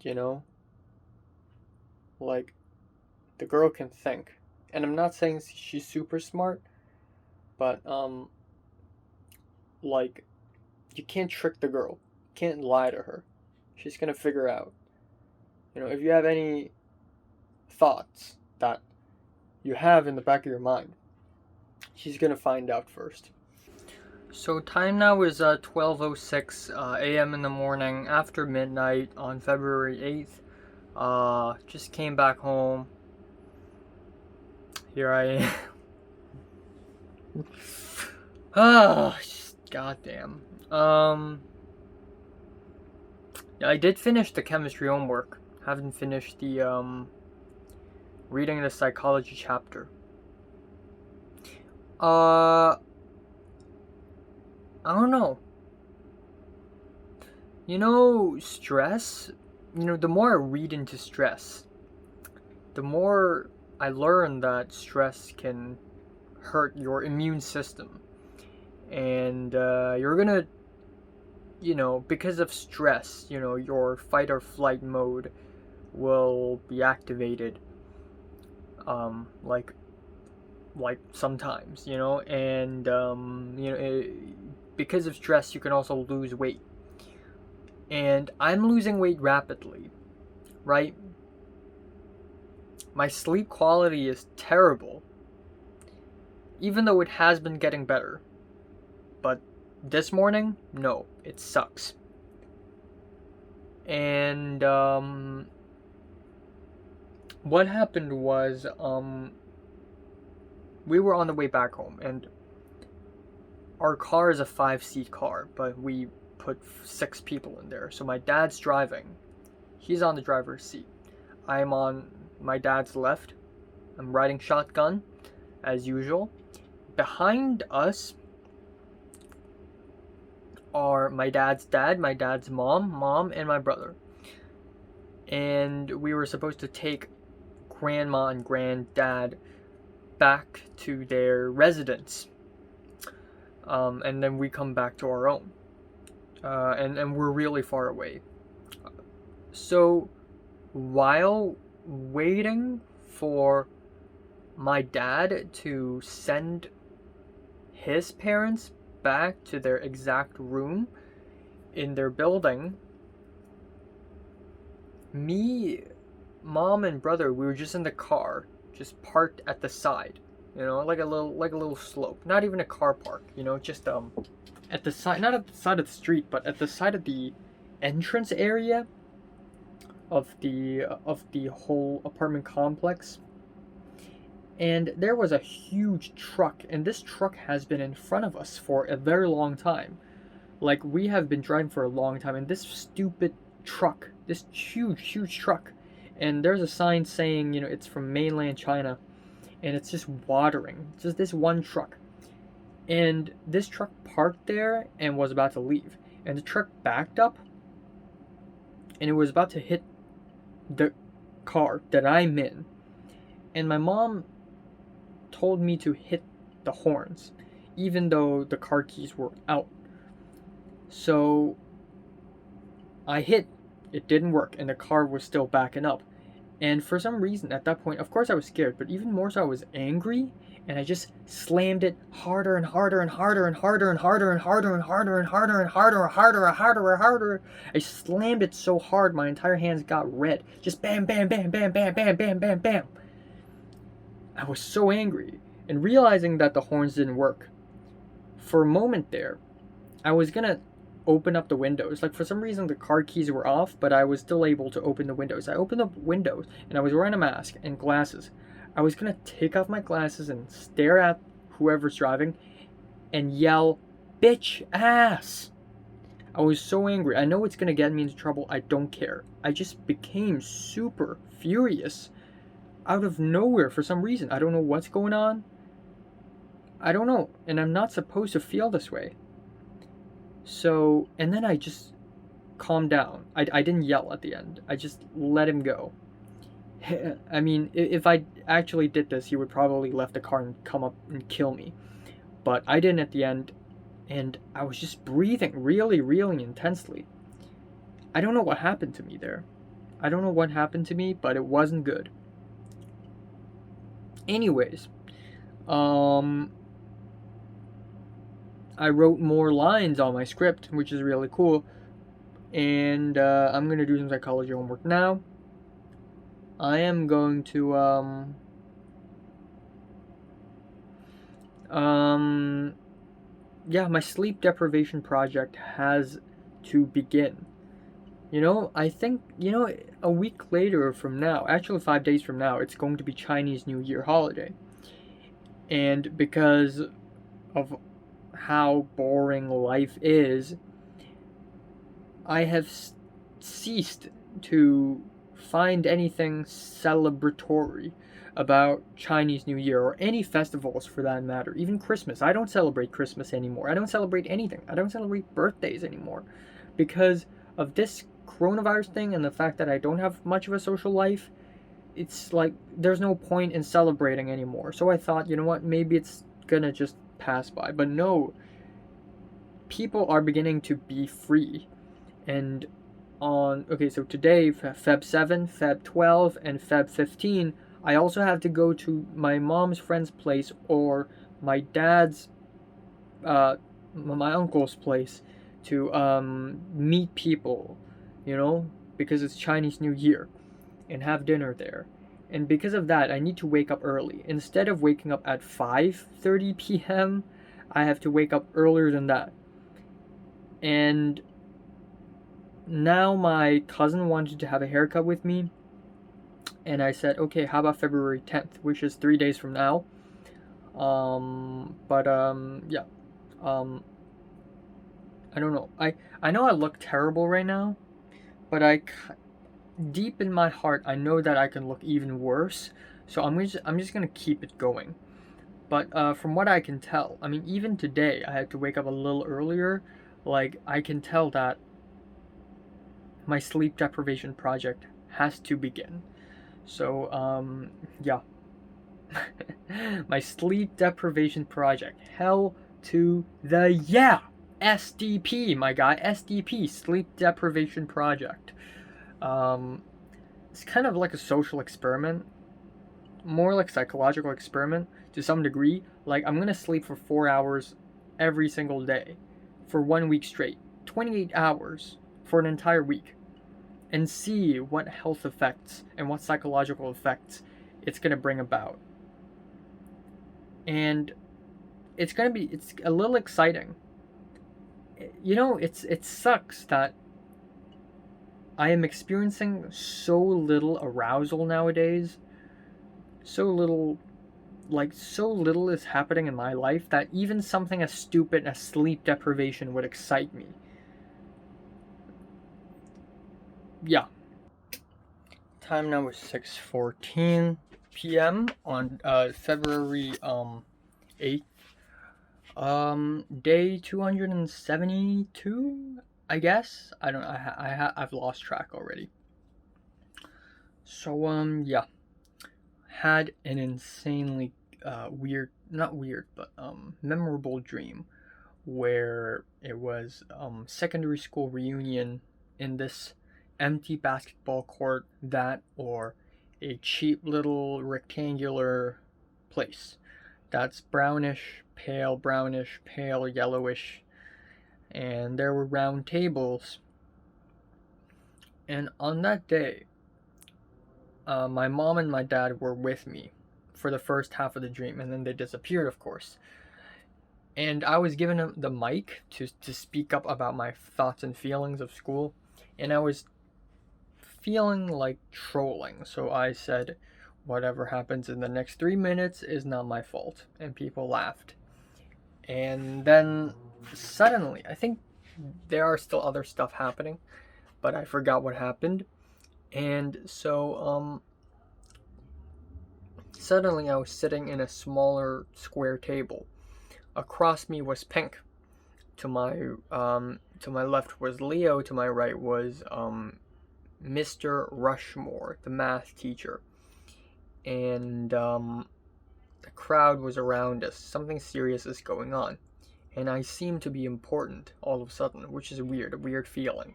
Like, the girl can think. And I'm not saying she's super smart, but, like, you can't trick the girl. You can't lie to her. She's gonna figure out. If you have any thoughts that you have in the back of your mind, she's gonna find out first. So time now is 12:06 a.m. in the morning, after midnight on February 8th. Just came back home. Here I am. Goddamn. Yeah, I did finish the chemistry homework. Haven't finished the reading the psychology chapter. I don't know. Stress, the more I read into stress, the more I learn that stress can hurt your immune system. And you're gonna, because of stress, your fight or flight mode will be activated. Like sometimes, and because of stress, you can also lose weight. And I'm losing weight rapidly, right? My sleep quality is terrible, even though it has been getting better. But this morning, no, it sucks. And what happened was, we were on the way back home, and our car is a 5-seat car, but we put 6 people in there. So my dad's driving. He's on the driver's seat. I'm on my dad's left. I'm riding shotgun, as usual. Behind us are my dad's dad, my dad's mom, and my brother. And we were supposed to take grandma and granddad back to their residence. And then we come back to our own. And we're really far away. So while waiting for my dad to send his parents back to their exact room in their building, me, mom, and brother, we were just in the car, just parked at the side, like a little slope, not even a car park, just at the side, not at the side of the street, but at the side of the entrance area of the whole apartment complex. And there was a huge truck, and this truck has been in front of us for a very long time. Like, we have been driving for a long time, and this stupid truck, this huge truck, and there's a sign saying, it's from mainland China, and it's just watering. Just this one truck. And this truck parked there and was about to leave. And the truck backed up, and it was about to hit the car that I'm in. And my mom told me to hit the horns, even though the car keys were out. So I hit, it didn't work, and the car was still backing up. And for some reason, at that point, of course I was scared, but even more so, I was angry, and I just slammed it harder and harder and harder and harder and harder and harder and harder and harder and harder and harder and harder and harder. I slammed it so hard my entire hands got red. Just bam, bam, bam, bam, bam, bam, bam, bam, bam. I was so angry, and realizing that the horns didn't work, for a moment there, I was gonna open up the windows. Like, for some reason the car keys were off, but I was still able to open the windows. I opened up windows, and I was wearing a mask and glasses. I was gonna take off my glasses and stare at whoever's driving and yell, "Bitch ass!" I was so angry. I know it's gonna get me into trouble. I don't care. I just became super furious out of nowhere for some reason. I don't know what's going on. I don't know. And I'm not supposed to feel this way. So, and then I just calmed down. I didn't yell at the end. I just let him go. I mean, if I actually did this, he would probably left the car and come up and kill me. But I didn't at the end, and I was just breathing really, really intensely. I don't know what happened to me there. I don't know what happened to me, but it wasn't good. Anyways, I wrote more lines on my script, which is really cool. And I'm going to do some psychology homework now. I am going to, yeah, my sleep deprivation project has to begin. I think, a week later from now, actually 5 days from now, it's going to be Chinese New Year holiday. And because of how boring life is, I have ceased to find anything celebratory about Chinese New Year, or any festivals for that matter, even Christmas. I don't celebrate Christmas anymore. I don't celebrate anything. I don't celebrate birthdays anymore because of this coronavirus thing and the fact that I don't have much of a social life. It's like there's no point in celebrating anymore. So I thought, you know what, maybe it's gonna just pass by. But no, people are beginning to be free. And so today, Feb 7, Feb 12, and Feb 15, I also have to go to my mom's friend's place or my dad's, my uncle's place to meet people, because it's Chinese New Year, and have dinner there. And because of that, I need to wake up early. Instead of waking up at 5:30 p.m., I have to wake up earlier than that. And now my cousin wanted to have a haircut with me, and I said, okay, how about February 10th, which is 3 days from now. Yeah. I don't know. I know I look terrible right now, but deep in my heart, I know that I can look even worse. So I'm just gonna keep it going. But from what I can tell, I mean, even today, I had to wake up a little earlier. Like, I can tell that my sleep deprivation project has to begin. So, yeah. My sleep deprivation project. Hell to the yeah! SDP, my guy. SDP, sleep deprivation project. It's kind of like a social experiment. More like psychological experiment to some degree. Like, I'm gonna sleep for 4 hours every single day for 1 week straight. 28 hours for an entire week. And see what health effects and what psychological effects it's gonna bring about. And it's a little exciting. It sucks that I am experiencing so little arousal nowadays. So little like, so little is happening in my life that even something as stupid as sleep deprivation would excite me. Yeah. Time now is 6:14 p.m. on February 8th. Day 272, I guess. I don't I've lost track already. So yeah. Had an insanely weird, not weird, but memorable dream where it was secondary school reunion in this empty basketball court that or a cheap little rectangular place that's brownish, pale yellowish, and there were round tables. And on that day, my mom and my dad were with me for the first half of the dream, and then they disappeared, of course. And I was given the mic to speak up about my thoughts and feelings of school, and I was feeling like trolling. So I said, whatever happens in the next 3 minutes is not my fault. And people laughed. And then suddenly, I think there are still other stuff happening, but I forgot what happened. And so, suddenly I was sitting in a smaller square table. Across me was Pink. To my left was Leo. To my right was Mr. Rushmore, the math teacher. And the crowd was around us. Something serious is going on. And I seem to be important all of a sudden, which is weird, a weird feeling.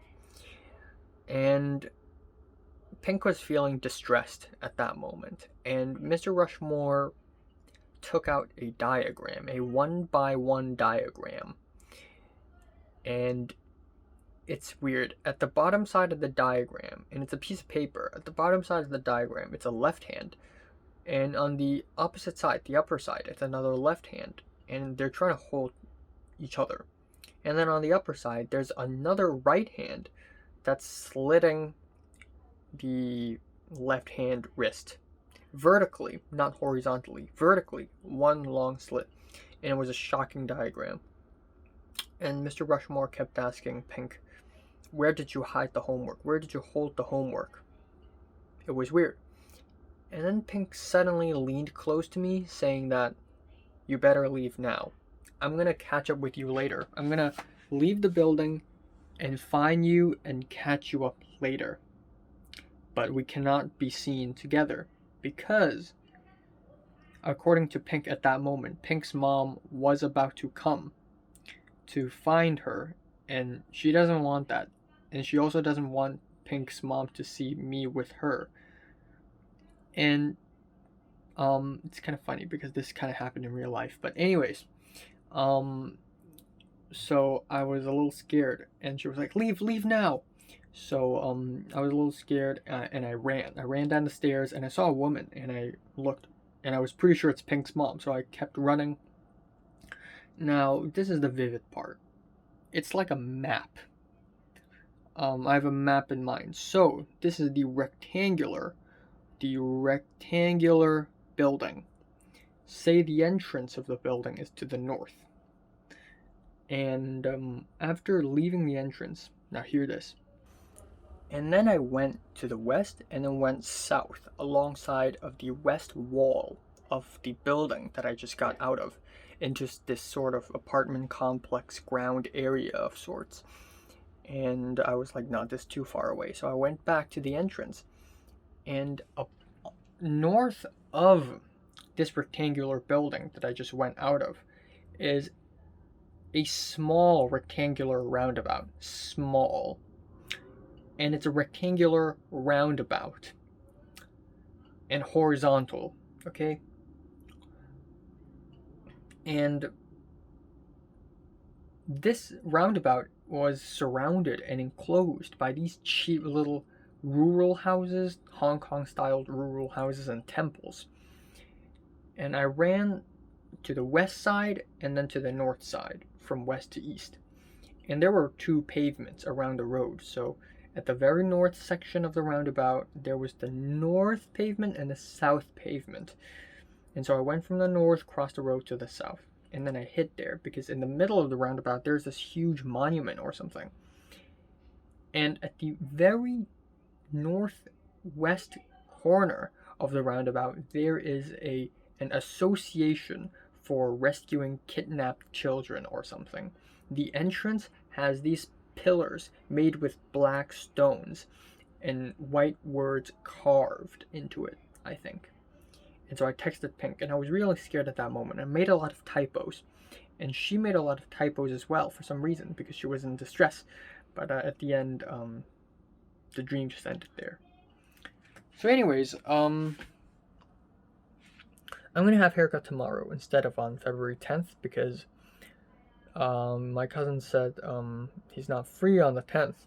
And Pink was feeling distressed at that moment. And Mr. Rushmore took out a diagram, a 1x1 diagram. And it's weird. At the bottom side of the diagram, and it's a piece of paper, at the bottom side of the diagram, it's a left hand. And on the opposite side, the upper side, it's another left hand. And they're trying to hold each other. And then on the upper side, there's another right hand that's slitting the left hand wrist. Vertically, not horizontally. Vertically, one long slit. And it was a shocking diagram. And Mr. Rushmore kept asking Pink, where did you hide the homework? Where did you hold the homework? It was weird. And then Pink suddenly leaned close to me, saying that, you better leave now. I'm going to catch up with you later. I'm going to leave the building and find you and catch you up later. But we cannot be seen together because, according to Pink at that moment, Pink's mom was about to come to find her, and she doesn't want that. And she also doesn't want Pink's mom to see me with her. And it's kind of funny because this kind of happened in real life. But anyways, so I was a little scared, and she was like, leave now. So I was a little scared, and I ran down the stairs, and I saw a woman, and I looked, and I was pretty sure it's Pink's mom, so I kept running. Now this is the vivid part. It's like a map. I have a map in mind. So this is the rectangular building. Say the entrance of the building is to the north. And after leaving the entrance, now hear this. And then I went to the west and then went south alongside of the west wall of the building that I just got out of into this sort of apartment complex ground area of sorts. And I was like, no, this is too far away. So I went back to the entrance. And up north of this rectangular building that I just went out of is a small rectangular roundabout. Small. And it's a rectangular roundabout. And horizontal. Okay? And this roundabout was surrounded and enclosed by these cheap little rural houses, Hong Kong styled rural houses and temples. And I ran to the west side and then to the north side, from west to east. And there were two pavements around the road. So at the very north section of the roundabout, there was the north pavement and the south pavement. And so I went from the north, crossed the road to the south, and then I hid there because in the middle of the roundabout there's this huge monument or something. And at the very northwest corner of the roundabout there is an association for rescuing kidnapped children or something. The entrance has these pillars made with black stones and white words carved into it, I think. And so I texted Pink, and I was really scared at that moment. I made a lot of typos, and she made a lot of typos as well for some reason because she was in distress. But at the end, the dream just ended there. So, anyways, I'm gonna have haircut tomorrow instead of on February 10th because my cousin said he's not free on the 10th,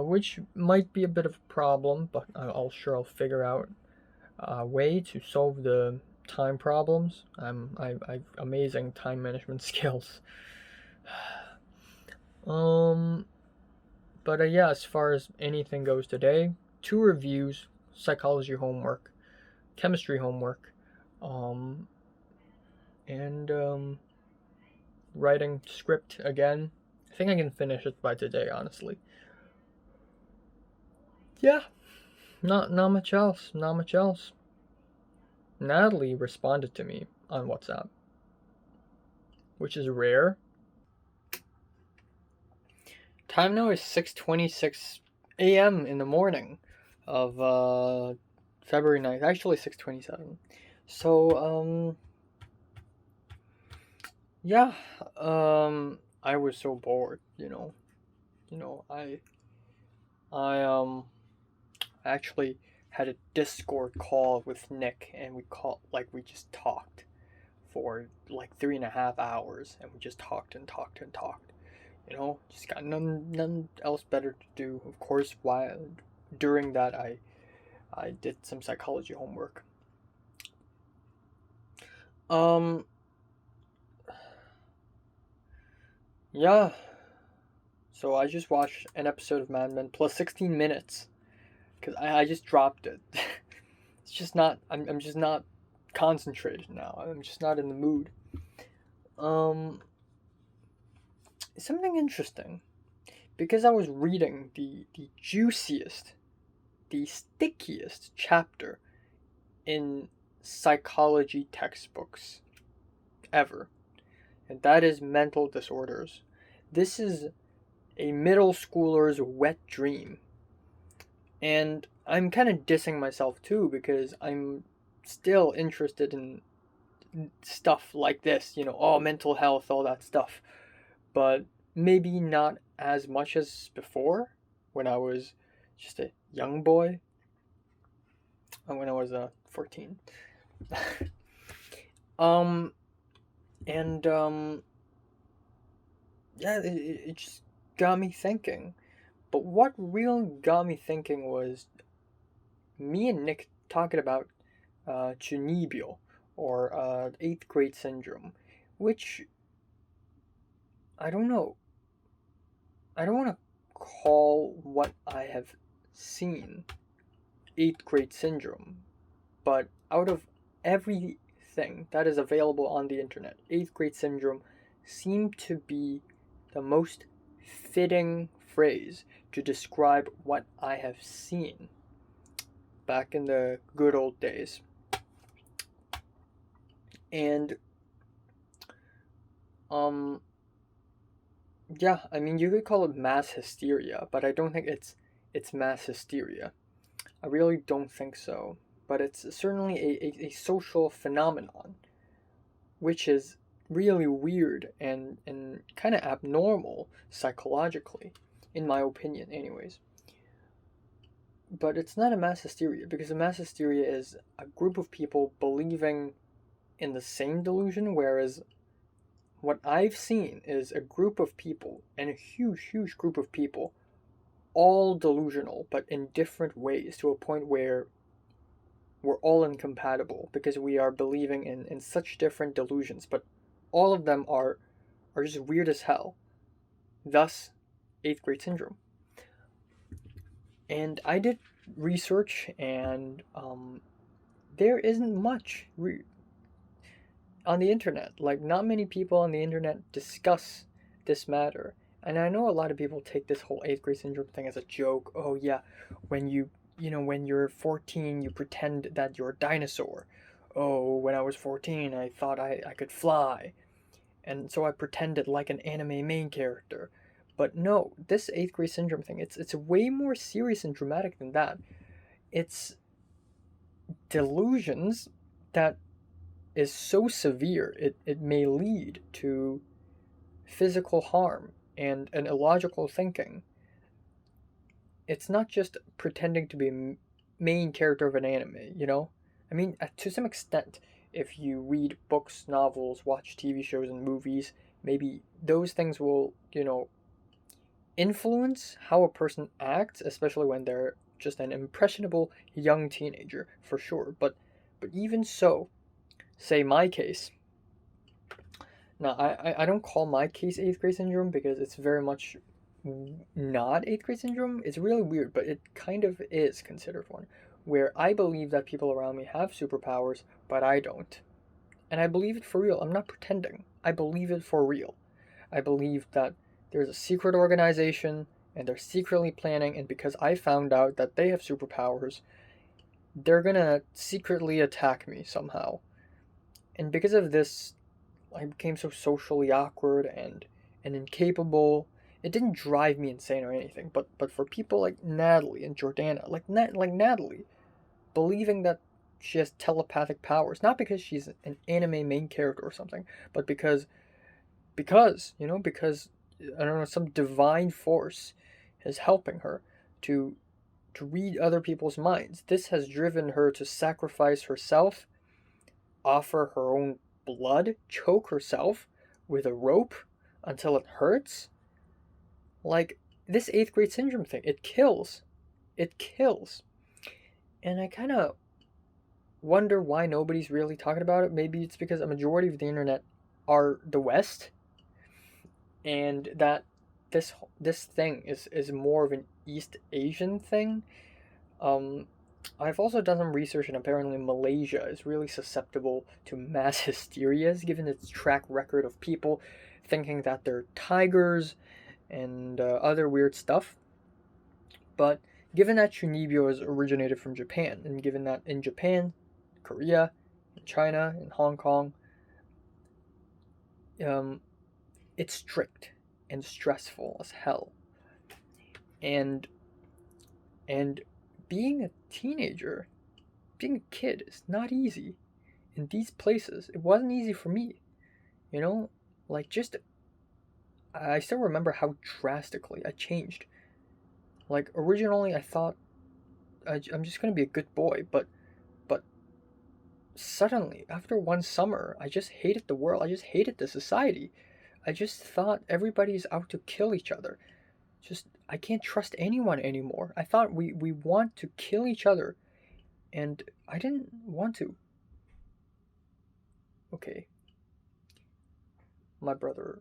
which might be a bit of a problem, but I'll figure out a way to solve the time problems. I've amazing time management skills. But yeah, as far as anything goes today, 2 reviews, psychology homework, chemistry homework, and writing script again. I think I can finish it by today, honestly. Yeah, not much else. Not much else. Natalie responded to me on WhatsApp, which is rare. Time now is 6:26 a.m. in the morning of February 9th. Actually 6:27. So yeah, I was so bored, I actually had a Discord call with Nick, and we just talked for like 3.5 hours, and we just talked and talked and talked. Just got none else better to do. Of course, while during that I did some psychology homework. Yeah. So I just watched an episode of Mad Men plus 16 minutes because I just dropped it. It's just not. I'm just not concentrated now. I'm just not in the mood. Something interesting, because I was reading the juiciest, the stickiest chapter in psychology textbooks ever, and that is mental disorders. This is a middle schooler's wet dream, and I'm kind of dissing myself too because I'm still interested in stuff like this, mental health, all that stuff, but maybe not as much as before when I was just a young boy, when I was 14. Yeah, it just got me thinking. But what really got me thinking was me and Nick talking about Chunibyo, or 8th grade syndrome, which I don't know. I don't want to call what I have seen 8th grade syndrome, but out of everything that is available on the internet, 8th grade syndrome seemed to be the most fitting phrase to describe what I have seen back in the good old days. And yeah, I mean, you could call it mass hysteria, but I don't think it's mass hysteria. I really don't think so. But it's certainly a social phenomenon, which is really weird and kind of abnormal psychologically, in my opinion, anyways. But it's not a mass hysteria, because a mass hysteria is a group of people believing in the same delusion, whereas what I've seen is a group of people, and a huge group of people, all delusional, but in different ways, to a point where we're all incompatible because we are believing in such different delusions, but all of them are just weird as hell. Thus, 8th grade syndrome. And I did research, and there isn't much on the internet. Like, not many people on the internet discuss this matter. And I know a lot of people take this whole eighth grade syndrome thing as a joke. Oh, yeah, when when you're 14, you pretend that you're a dinosaur. Oh, when I was 14, I thought I could fly. And so I pretended like an anime main character. But no, this eighth grade syndrome thing, it's way more serious and dramatic than that. It's delusions that is so severe it may lead to physical harm and illogical thinking. It's not just pretending to be a main character of an anime. I mean, to some extent, if you read books, novels, watch TV shows and movies, maybe those things will influence how a person acts, especially when they're just an impressionable young teenager, for sure. But even so, say my case. Now, I don't call my case eighth grade syndrome because it's very much not eighth grade syndrome. It's really weird, but it kind of is considered one, where I believe that people around me have superpowers, but I don't. And I believe it for real. I'm not pretending. I believe it for real. I believe that there's a secret organization and they're secretly planning, and because I found out that they have superpowers, they're gonna secretly attack me somehow. And because of this, I became so socially awkward and incapable. It didn't drive me insane or anything, but for people like Natalie and Jordana, like Natalie, believing that she has telepathic powers, not because she's an anime main character or something, but because I don't know, some divine force is helping her to read other people's minds. This has driven her to sacrifice herself, offer her own blood, choke herself with a rope until it hurts. Like, this eighth grade syndrome thing, it kills. It kills. And I kind of wonder why nobody's really talking about it. Maybe it's because a majority of the internet are the West, and that this thing is more of an East Asian thing. I've also done some research, and apparently Malaysia is really susceptible to mass hysterias, given its track record of people thinking that they're tigers and other weird stuff. But given that Chunibyo is originated from Japan, and given that in Japan, Korea, in China, in Hong Kong, it's strict and stressful as hell. And and being a teenager, being a kid is not easy in these places. It wasn't easy for me, you know? Like, just, I still remember how drastically I changed. Like, originally I thought I'm just gonna be a good boy, but suddenly, after one summer, I just hated the world. I just hated the society. I just thought everybody's out to kill each other. Just, I can't trust anyone anymore. I thought we want to kill each other, and I didn't want to. Okay. My brother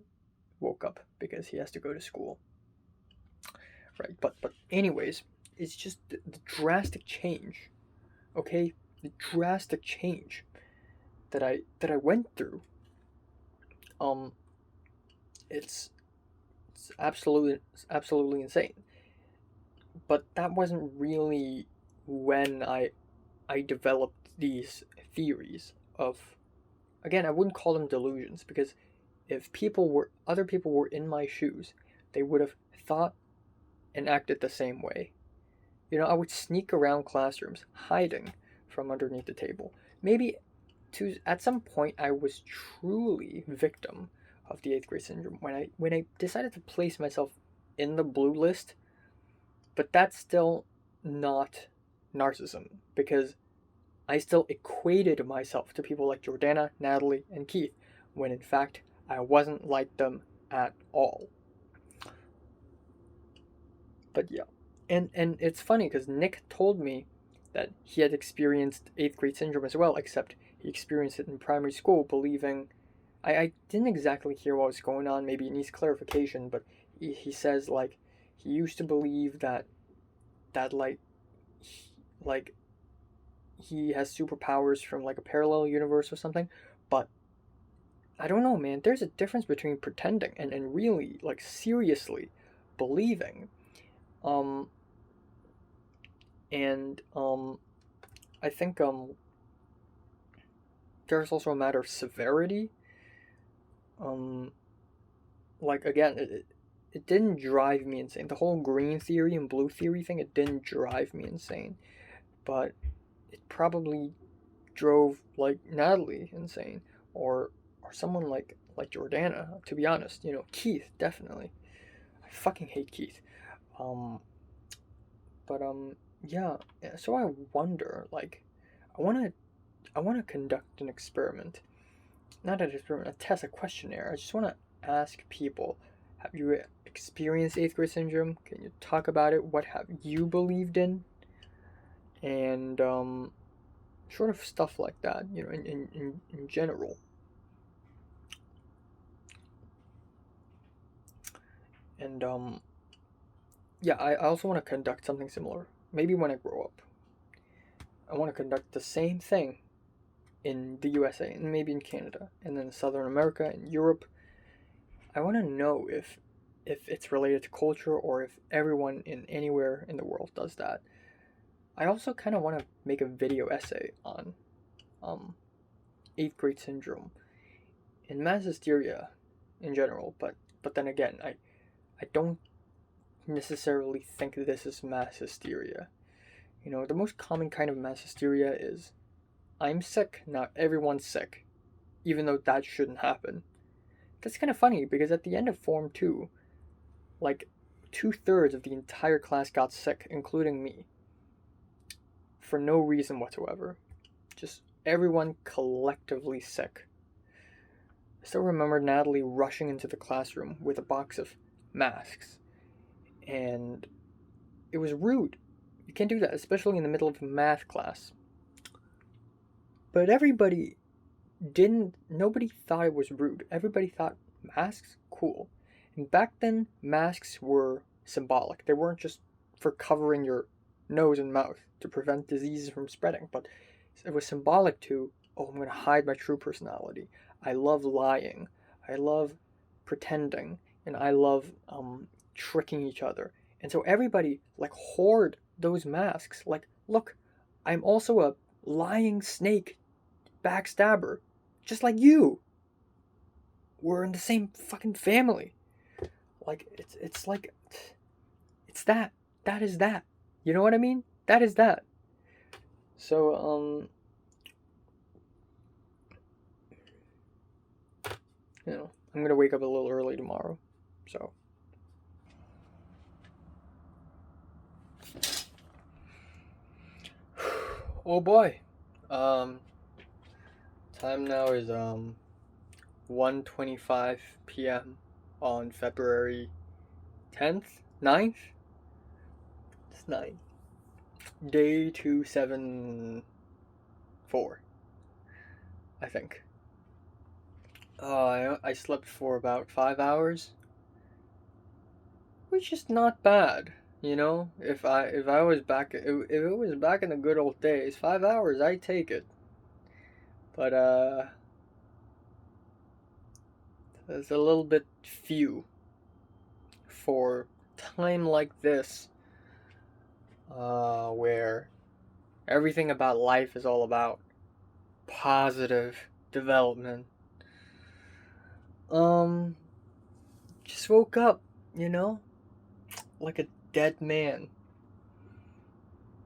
woke up because he has to go to school. Right, but anyways, it's just the drastic change. Okay? The drastic change that I went through. Um it's absolutely insane. But that wasn't really when I developed these theories of, again, I wouldn't call them delusions, because if other people were in my shoes, they would have thought and acted the same way. I would sneak around classrooms, hiding from underneath the table. Maybe at some point I was truly victim of the eighth grade syndrome when I decided to place myself in the blue list, but that's still not narcissism, because I still equated myself to people like Jordana, Natalie, and Keith, when in fact I wasn't like them at all. But yeah. And it's funny because Nick told me that he had experienced eighth grade syndrome as well, except he experienced it in primary school, believing. I didn't exactly hear what was going on, maybe it needs clarification, but he says, like, he used to believe that like he has superpowers from like a parallel universe or something. But I don't know, man. There's a difference between pretending and really, like, seriously believing. Um, and I think there's also a matter of severity. Um, like again, it didn't drive me insane. The whole green theory and blue theory thing, it didn't drive me insane, but it probably drove like Natalie insane, or someone like Jordana. To be honest, Keith definitely. I fucking hate Keith. Um, but yeah. So I wonder, like, I wanna I wanna conduct an experiment, not an experiment, a test, a questionnaire. I just wanna ask people, have you experienced eighth grade syndrome? Can you talk about it? What have you believed in? And sort of stuff like that, in general. And yeah, I also want to conduct something similar. Maybe when I grow up, I want to conduct the same thing in the USA and maybe in Canada and then Southern America and Europe. I want to know if it's related to culture or if everyone in anywhere in the world does that. I also kind of want to make a video essay on um, eighth grade syndrome and mass hysteria in general. But then again, I don't necessarily think this is mass hysteria. The most common kind of mass hysteria is I'm sick, now everyone's sick, even though that shouldn't happen. That's kind of funny because at the end of Form 2, like 2/3 of the entire class got sick, including me, for no reason whatsoever. Just everyone collectively sick. I still remember Natalie rushing into the classroom with a box of masks, and it was rude. You can't do that, especially in the middle of a math class. But nobody thought it was rude. Everybody thought masks, cool. And back then, masks were symbolic. They weren't just for covering your nose and mouth to prevent diseases from spreading, but it was symbolic to, oh, I'm going to hide my true personality. I love lying. I love pretending. And I love tricking each other. And so everybody, like, hoard those masks. Like, look, I'm also a lying snake backstabber, just like you. We're in the same fucking family. Like it's like it's that. That is that. You know what I mean? That is that. So I'm gonna wake up a little early tomorrow. So oh boy. Time now is 1:25 p.m. on February 10th, 9th. It's 9. Day 274, I think. I slept for about 5 hours, which is not bad. If I was back, if it was back in the good old days, 5 hours, I'd take it. But it's a little bit few for time like this, where everything about life is all about positive development. Just woke up, like a dead man.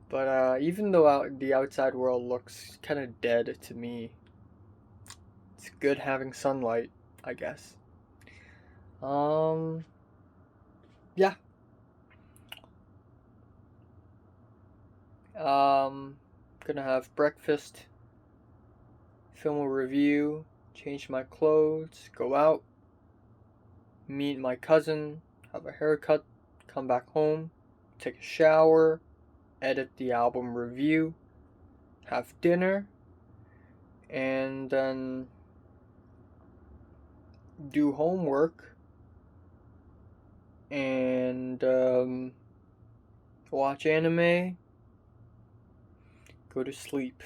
But even though the outside world looks kind of dead to me, it's good having sunlight, I guess. Yeah. Gonna have breakfast, film a review, change my clothes, go out, meet my cousin, have a haircut, come back home, take a shower, edit the album review, have dinner, and then do homework, and watch anime, go to sleep.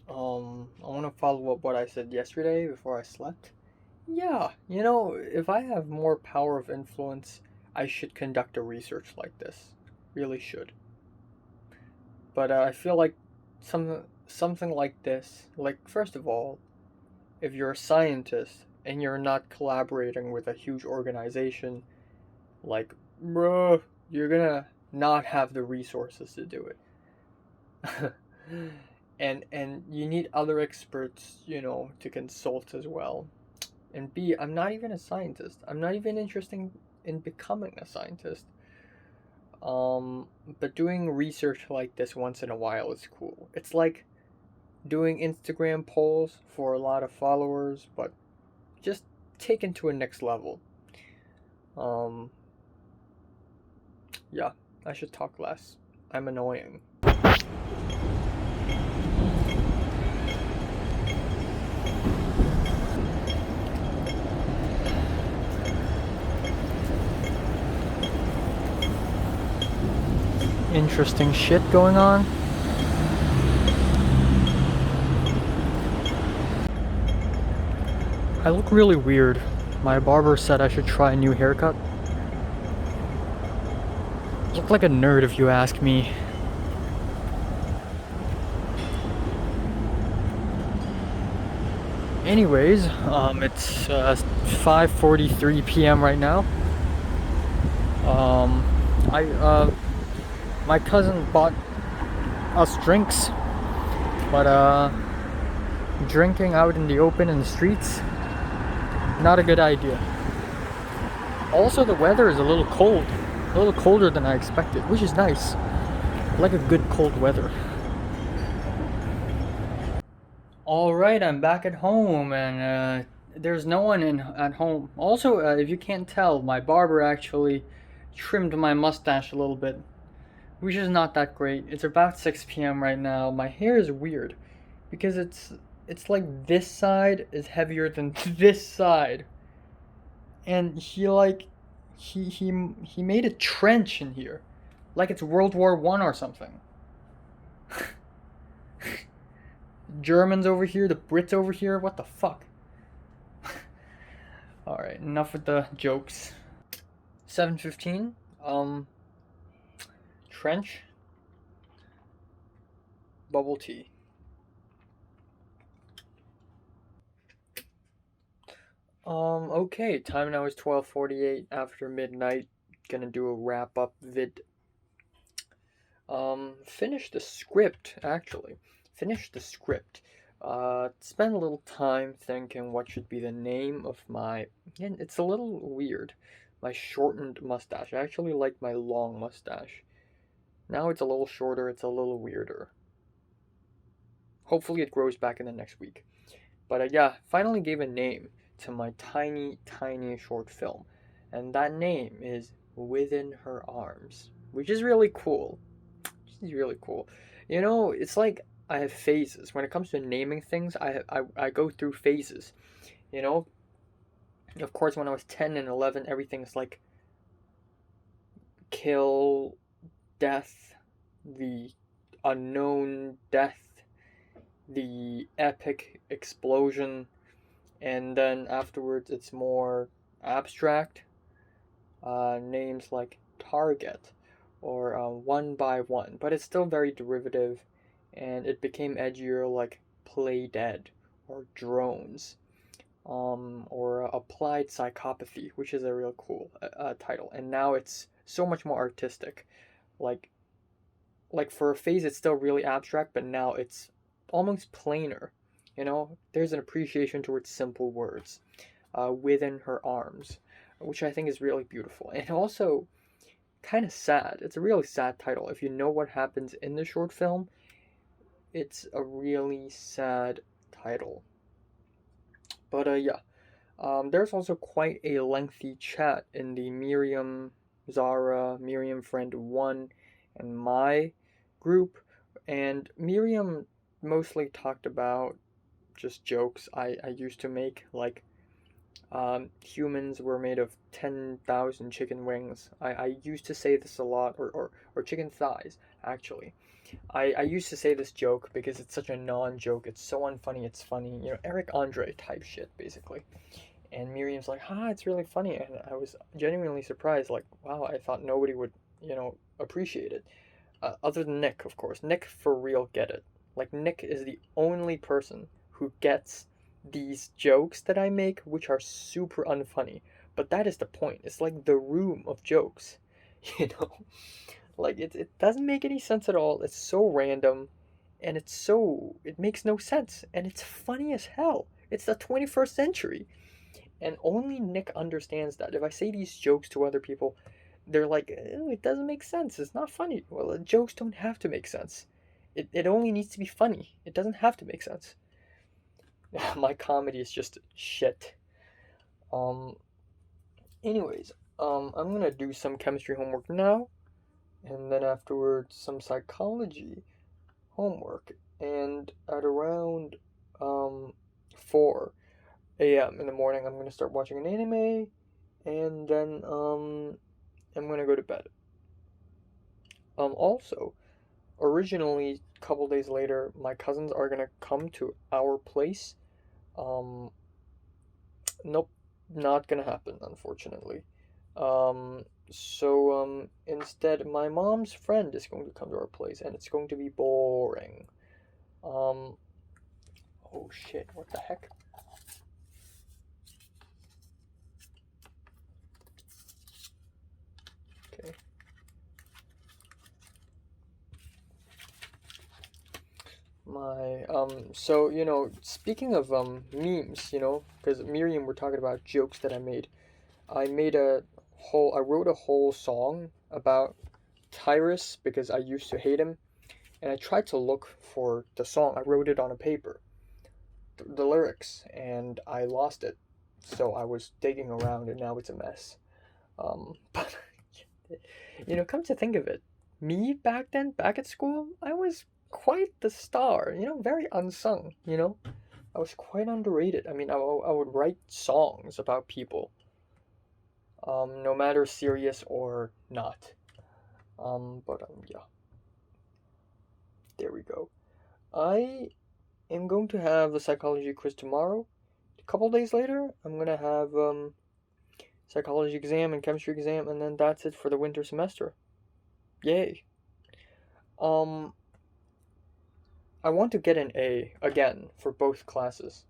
I want to follow up what I said yesterday before I slept. Yeah, if I have more power of influence, I should conduct a research like this. Really should. But I feel like something like this, like first of all, if you're a scientist and you're not collaborating with a huge organization, like, bruh, you're gonna not have the resources to do it. and you need other experts, to consult as well. And B, I'm not even a scientist. I'm not even interested in becoming a scientist. But doing research like this once in a while is cool. It's like doing Instagram polls for a lot of followers, but just taken to a next level. Yeah, I should talk less. I'm annoying. Interesting shit going on. I look really weird. My barber said I should try a new haircut. Look like a nerd if you ask me. Anyways, it's 5:43 p.m. right now. My cousin bought us drinks, but drinking out in the open in the streets, not a good idea. Also, the weather is a little cold, a little colder than I expected, which is nice. I like a good cold weather. Alright, I'm back at home, and there's no one at home. Also, if you can't tell, my barber actually trimmed my mustache a little bit, which is not that great. It's about 6 p.m. right now. My hair is weird because it's like this side is heavier than this side, and he made a trench in here, like it's World War I or something. Germans over here, the Brits over here, what the fuck? Alright, enough with the jokes. 7:15, trench, bubble tea. Okay, time now is 12:48 after midnight. Gonna do a wrap up vid. Finish the script, actually. Finish the script. Spend a little time thinking what should be the name of my... And it's a little weird. My shortened mustache. I actually like my long mustache. Now it's a little shorter, it's a little weirder. Hopefully it grows back in the next week. But yeah, finally gave a name to my tiny, tiny short film. And that name is Within Her Arms, which is really cool. Which is really cool. It's like I have phases. When it comes to naming things, I go through phases. Of course, when I was 10 and 11, everything's like kill, death, the unknown death, the epic explosion, and then afterwards it's more abstract. Names like target or 1 by 1, but it's still very derivative, and it became edgier like play dead or drones, or applied psychopathy, which is a real cool title. And now it's so much more artistic. Like for a phase it's still really abstract, but now it's almost plainer. There's an appreciation towards simple words. Within Her Arms, which I think is really beautiful, and also kind of sad. It's a really sad title. If you know what happens in the short film, it's a really sad title. But yeah, there's also quite a lengthy chat in the Miriam, Zara, Miriam Friend 1, and my group, and Miriam mostly talked about just jokes I used to make, like humans were made of 10,000 chicken wings. I used to say this a lot, or chicken thighs, actually. I used to say this joke because it's such a non-joke. It's so unfunny, it's funny. Eric Andre type shit, basically. And Miriam's like, it's really funny. And I was genuinely surprised, like, wow, I thought nobody would, appreciate it. Other than Nick, of course. Nick, for real, get it. Like, Nick is the only person who gets these jokes that I make, which are super unfunny. But that is the point. It's like the room of jokes, you know? Like, it doesn't make any sense at all. It's so random, and it makes no sense. And it's funny as hell. It's the 21st century. And only Nick understands that. If I say these jokes to other people, they're like, "Ew, it doesn't make sense. It's not funny." Well, jokes don't have to make sense. It only needs to be funny. It doesn't have to make sense. My comedy is just shit. Um, anyways, I'm gonna do some chemistry homework now, and then afterwards some psychology homework. And at around 4 a.m. in the morning, I'm gonna start watching an anime, and then I'm gonna go to bed. Also, originally, a couple days later, my cousins are gonna come to our place. Um, nope, not gonna happen, unfortunately. Instead, my mom's friend is going to come to our place, and it's going to be boring. Um, oh shit, what the heck? Okay. Speaking of memes, because Miriam were talking about jokes that I made. I wrote a whole song about Tyrus because I used to hate him, and I tried to look for the song. I wrote it on a paper, the lyrics, and I lost it. So I was digging around, and now it's a mess. But come to think of it, me back then, back at school, I was quite the star. Very unsung. I was quite underrated. I mean, I would write songs about people, no matter serious or not. Yeah, there we go. I am going to have a psychology quiz tomorrow. A couple days later, I'm gonna have psychology exam and chemistry exam, and then that's it for the winter semester. Yay! Um, I want to get an A again for both classes.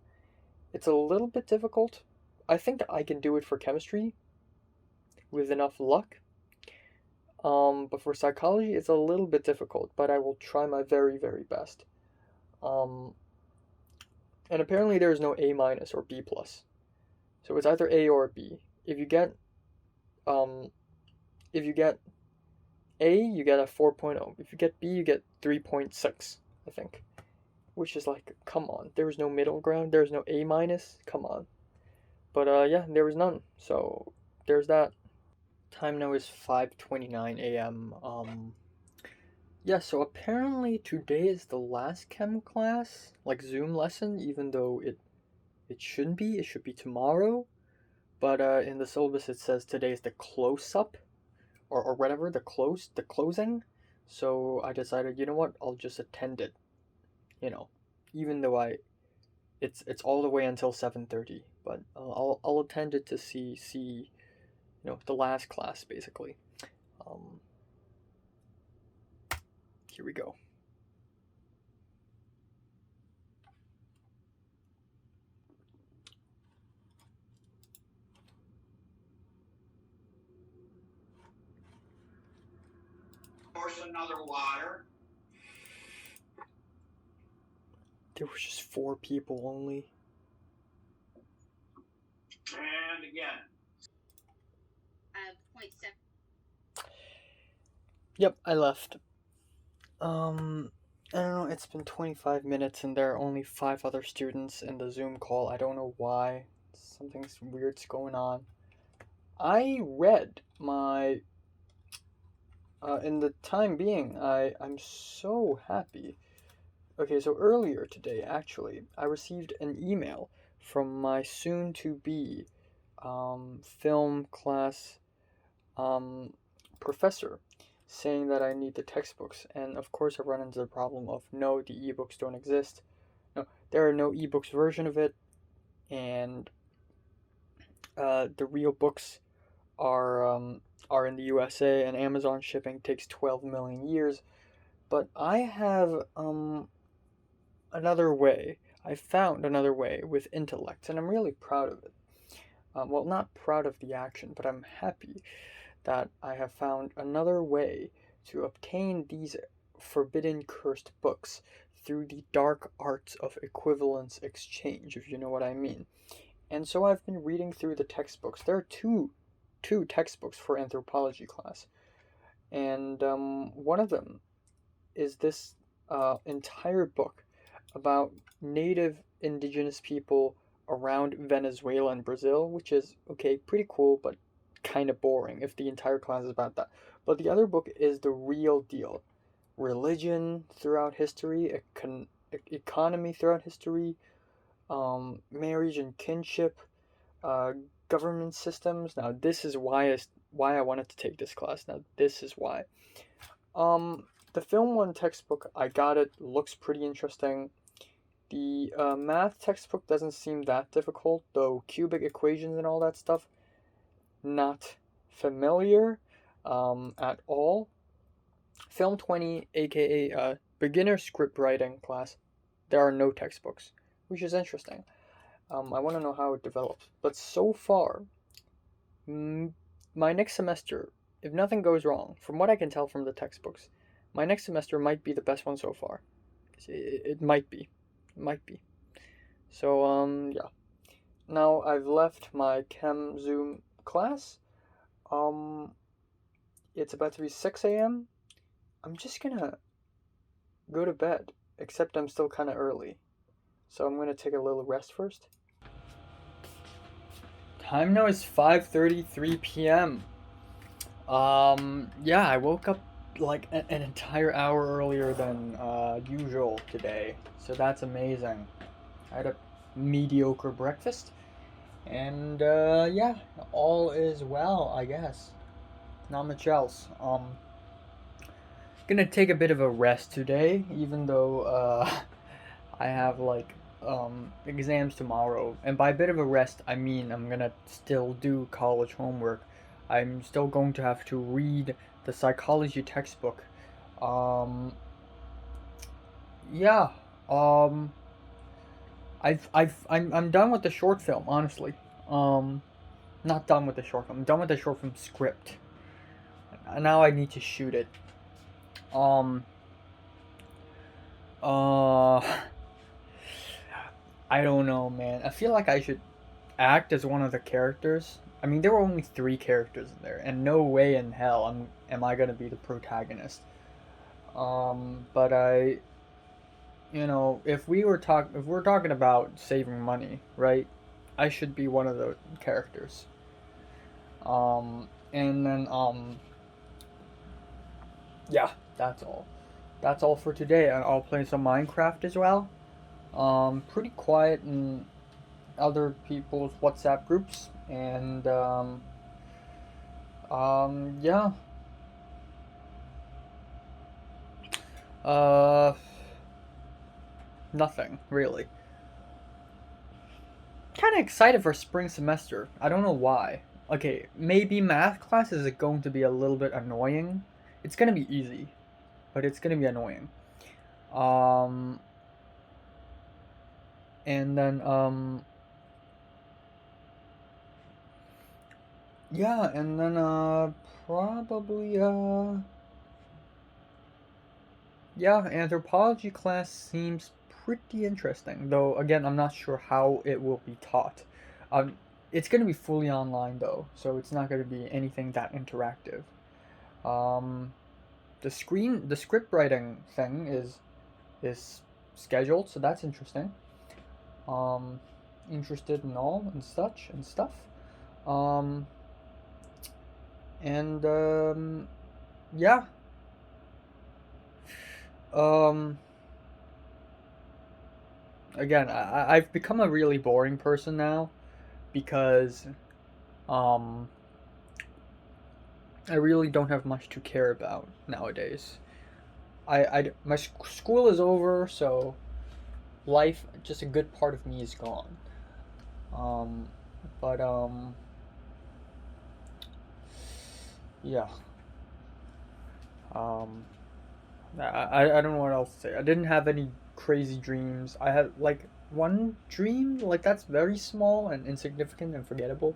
It's a little bit difficult. I think I can do it for chemistry with enough luck. But for psychology, it's a little bit difficult, but I will try my very, very best. Um, and apparently there is no A minus or B plus. So it's either A or B. Um, if you get A, you get a 4.0. If you get B, you get 3.6, I think. Which is like, come on. There is no middle ground. There is no A minus. Come on. But yeah, there was none. So there's that. Time now is 5:29 a.m. Yeah, so apparently today is the last chem class, like Zoom lesson, even though it shouldn't be. It should be tomorrow. But in the syllabus it says today is the close up, or whatever, the closing. So I decided, you know what, I'll just attend it. Even though it's all the way until 7:30, but I'll attend it to see the last class, basically. Here we go. Force another water. There was just 4 people only. And again. 0.7. Yep, I left. I don't know, it's been 25 minutes and there are only 5 other students in the Zoom call. I don't know why. Something's weird's going on. I read my... in the time being, I'm so happy. Okay, so earlier today, actually, I received an email from my soon-to-be film class professor saying that I need the textbooks, and of course I run into the problem of no, the ebooks don't exist. No, there are no ebooks version of it, and the real books are in the USA, and Amazon shipping takes 12 million years. But I have another way. I found another way with intellect, and I'm really proud of it. Well, not proud of the action, but I'm happy that I have found another way to obtain these forbidden cursed books through the dark arts of equivalence exchange, if you know what I mean. And so I've been reading through the textbooks. There are two textbooks for anthropology class, and one of them is this entire book about native indigenous people around Venezuela and Brazil, which is okay, pretty cool, but kind of boring if the entire class is about that. But the other book is the real deal: religion throughout history, economy throughout history, marriage and kinship, uh, government systems. Now, this is why I wanted to take this class. Now, this is why. The Film 1 textbook, I got it, looks pretty interesting. The math textbook doesn't seem that difficult, though cubic equations and all that stuff, not familiar at all. Film 20, aka beginner script writing class, there are no textbooks, which is interesting. I want to know how it develops. But so far, my next semester, if nothing goes wrong, from what I can tell from the textbooks, my next semester might be the best one so far. It might be. It might be. So, yeah. Now I've left my Chem Zoom class. It's about to be 6 a.m. I'm just gonna go to bed, except I'm still kind of early. So I'm gonna take a little rest first. Time now is 5:33 p.m. Yeah, I woke up like an entire hour earlier than usual today, so that's amazing. I had a mediocre breakfast, and yeah, all is well, I guess. Not much else. Gonna take a bit of a rest today, even though I have like exams tomorrow, and by a bit of a rest, I mean I'm gonna still do college homework. I'm still going to have to read the psychology textbook. Um, yeah. Um, I'm done with the short film, honestly. Um, Not done with the short film. I'm done with the short film script. Now I need to shoot it. Um, uh, I don't know, man. I feel like I should act as one of the characters. I mean, there were only three characters in there, and no way in hell am I gonna be the protagonist. But if we're talking about saving money, right? I should be one of the characters. And then yeah, that's all. That's all for today, and I'll play some Minecraft as well. Pretty quiet in other people's WhatsApp groups, and yeah. Uh, Nothing really. Kind of excited for spring semester. I don't know why. Okay, maybe math class is going to be a little bit annoying. It's gonna be easy, but it's gonna be annoying. Um, and then yeah, and then probably yeah, anthropology class seems pretty interesting. Though again, I'm not sure how it will be taught. Um, it's gonna be fully online though, so it's not gonna be anything that interactive. Um, the script writing thing is scheduled, so that's interesting. Um, Interested in all and such and stuff. Um, and yeah. Um, Again, I've become a really boring person now because Um, I really don't have much to care about nowadays. My school is over, so life, just a good part of me is gone. Um, but yeah. Um, I don't know what else to say. I didn't have any crazy dreams. I had like one dream, like that's very small and insignificant and forgettable.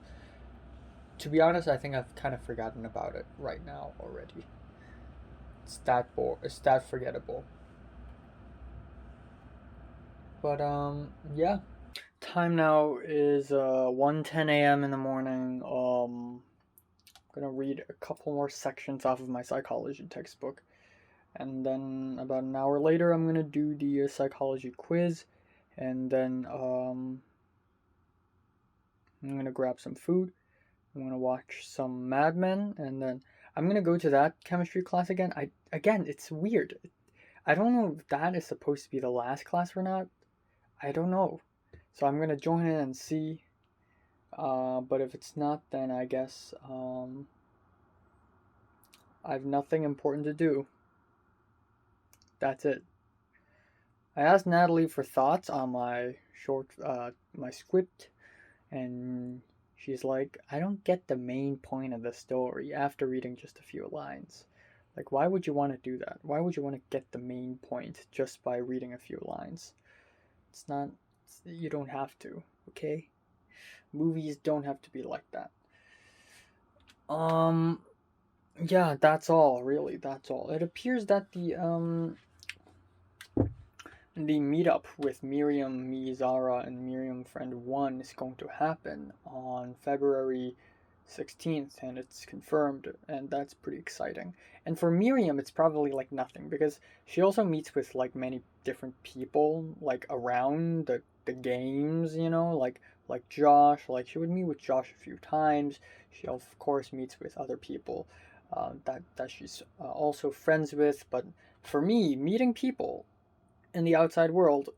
To be honest, I think I've kind of forgotten about it right now already. It's that forgettable. But yeah. Time now is 1:10 a.m. in the morning. I'm gonna read a couple more sections off of my psychology textbook, and then about an hour later, I'm gonna do the psychology quiz, and then I'm gonna grab some food. I'm gonna watch some Mad Men, and then I'm gonna go to that chemistry class again. It's weird. I don't know if that is supposed to be the last class or not. I don't know. So I'm gonna join in and see. But if it's not, then I guess I've nothing important to do. That's it. I asked Natalie for thoughts on my script, and she's like, I don't get the main point of the story after reading just a few lines. Like, why would you want to do that? Why would you want to get the main point just by reading a few lines? It's not, you don't have to, okay? Movies don't have to be like that. Um, yeah, that's all, really, that's all. It appears that the meetup with Miriam, me, Zara, and Miriam Friend 1 is going to happen on February 16th, and it's confirmed, and that's pretty exciting. And for Miriam, it's probably like nothing because she also meets with like many different people like around the games, like Josh. Like she would meet with Josh a few times. She of course meets with other people that she's also friends with. But for me, meeting people in the outside world,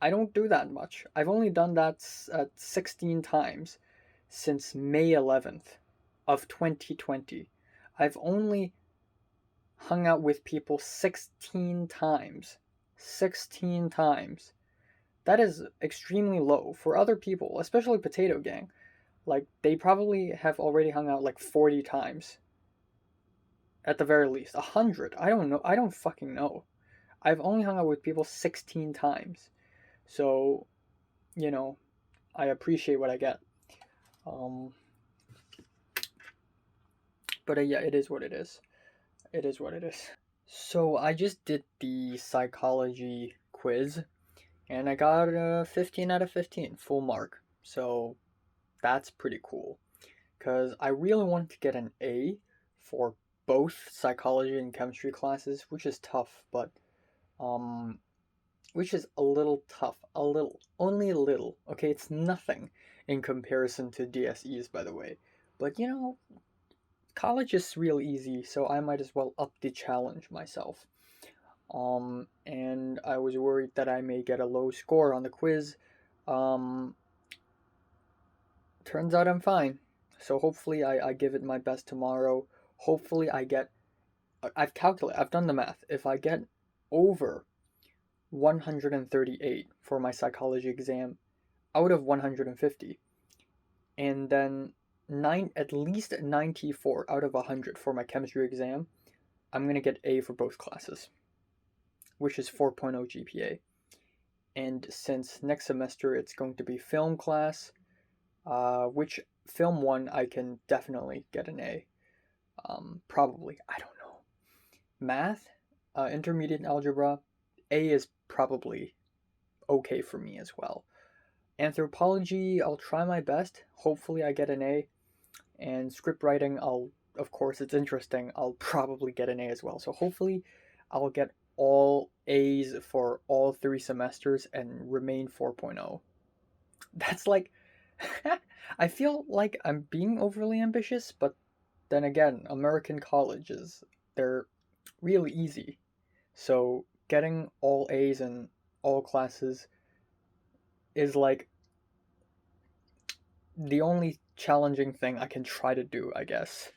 I don't do that much. I've only done that 16 times since May 11th of 2020. I've only hung out with people 16 times. 16 times. That is extremely low for other people, especially Potato Gang. Like, they probably have already hung out like 40 times. At the very least. 100. I don't know. I don't fucking know. I've only hung out with people 16 times. So, you know, I appreciate what I get. Um, but yeah, it is what it is. It is what it is. So I just did the psychology quiz, and I got a 15 out of 15, full mark. So that's pretty cool. Because I really wanted to get an A for both psychology and chemistry classes, which is tough, but um, which is a little tough. A little. Only a little. Okay, it's nothing in comparison to DSEs, by the way. But college is real easy, so I might as well up the challenge myself. And I was worried that I may get a low score on the quiz. Um, Turns out I'm fine. So hopefully I give it my best tomorrow. Hopefully I've calculated, I've done the math. If I get over 138 for my psychology exam out of 150, and then at least 94 out of 100 for my chemistry exam, I'm going to get A for both classes, which is 4.0 GPA. And since next semester it's going to be film class, which film one I can definitely get an A. Probably, I don't know. Math, intermediate algebra, A is probably okay for me as well. Anthropology, I'll try my best. Hopefully, I get an A. And script writing, of course, it's interesting. I'll probably get an A as well. So hopefully, I'll get all A's for all 3 semesters and remain 4.0. That's like, I feel like I'm being overly ambitious, but then again, American colleges, they're really easy. So getting all A's in all classes is like the only challenging thing I can try to do, I guess.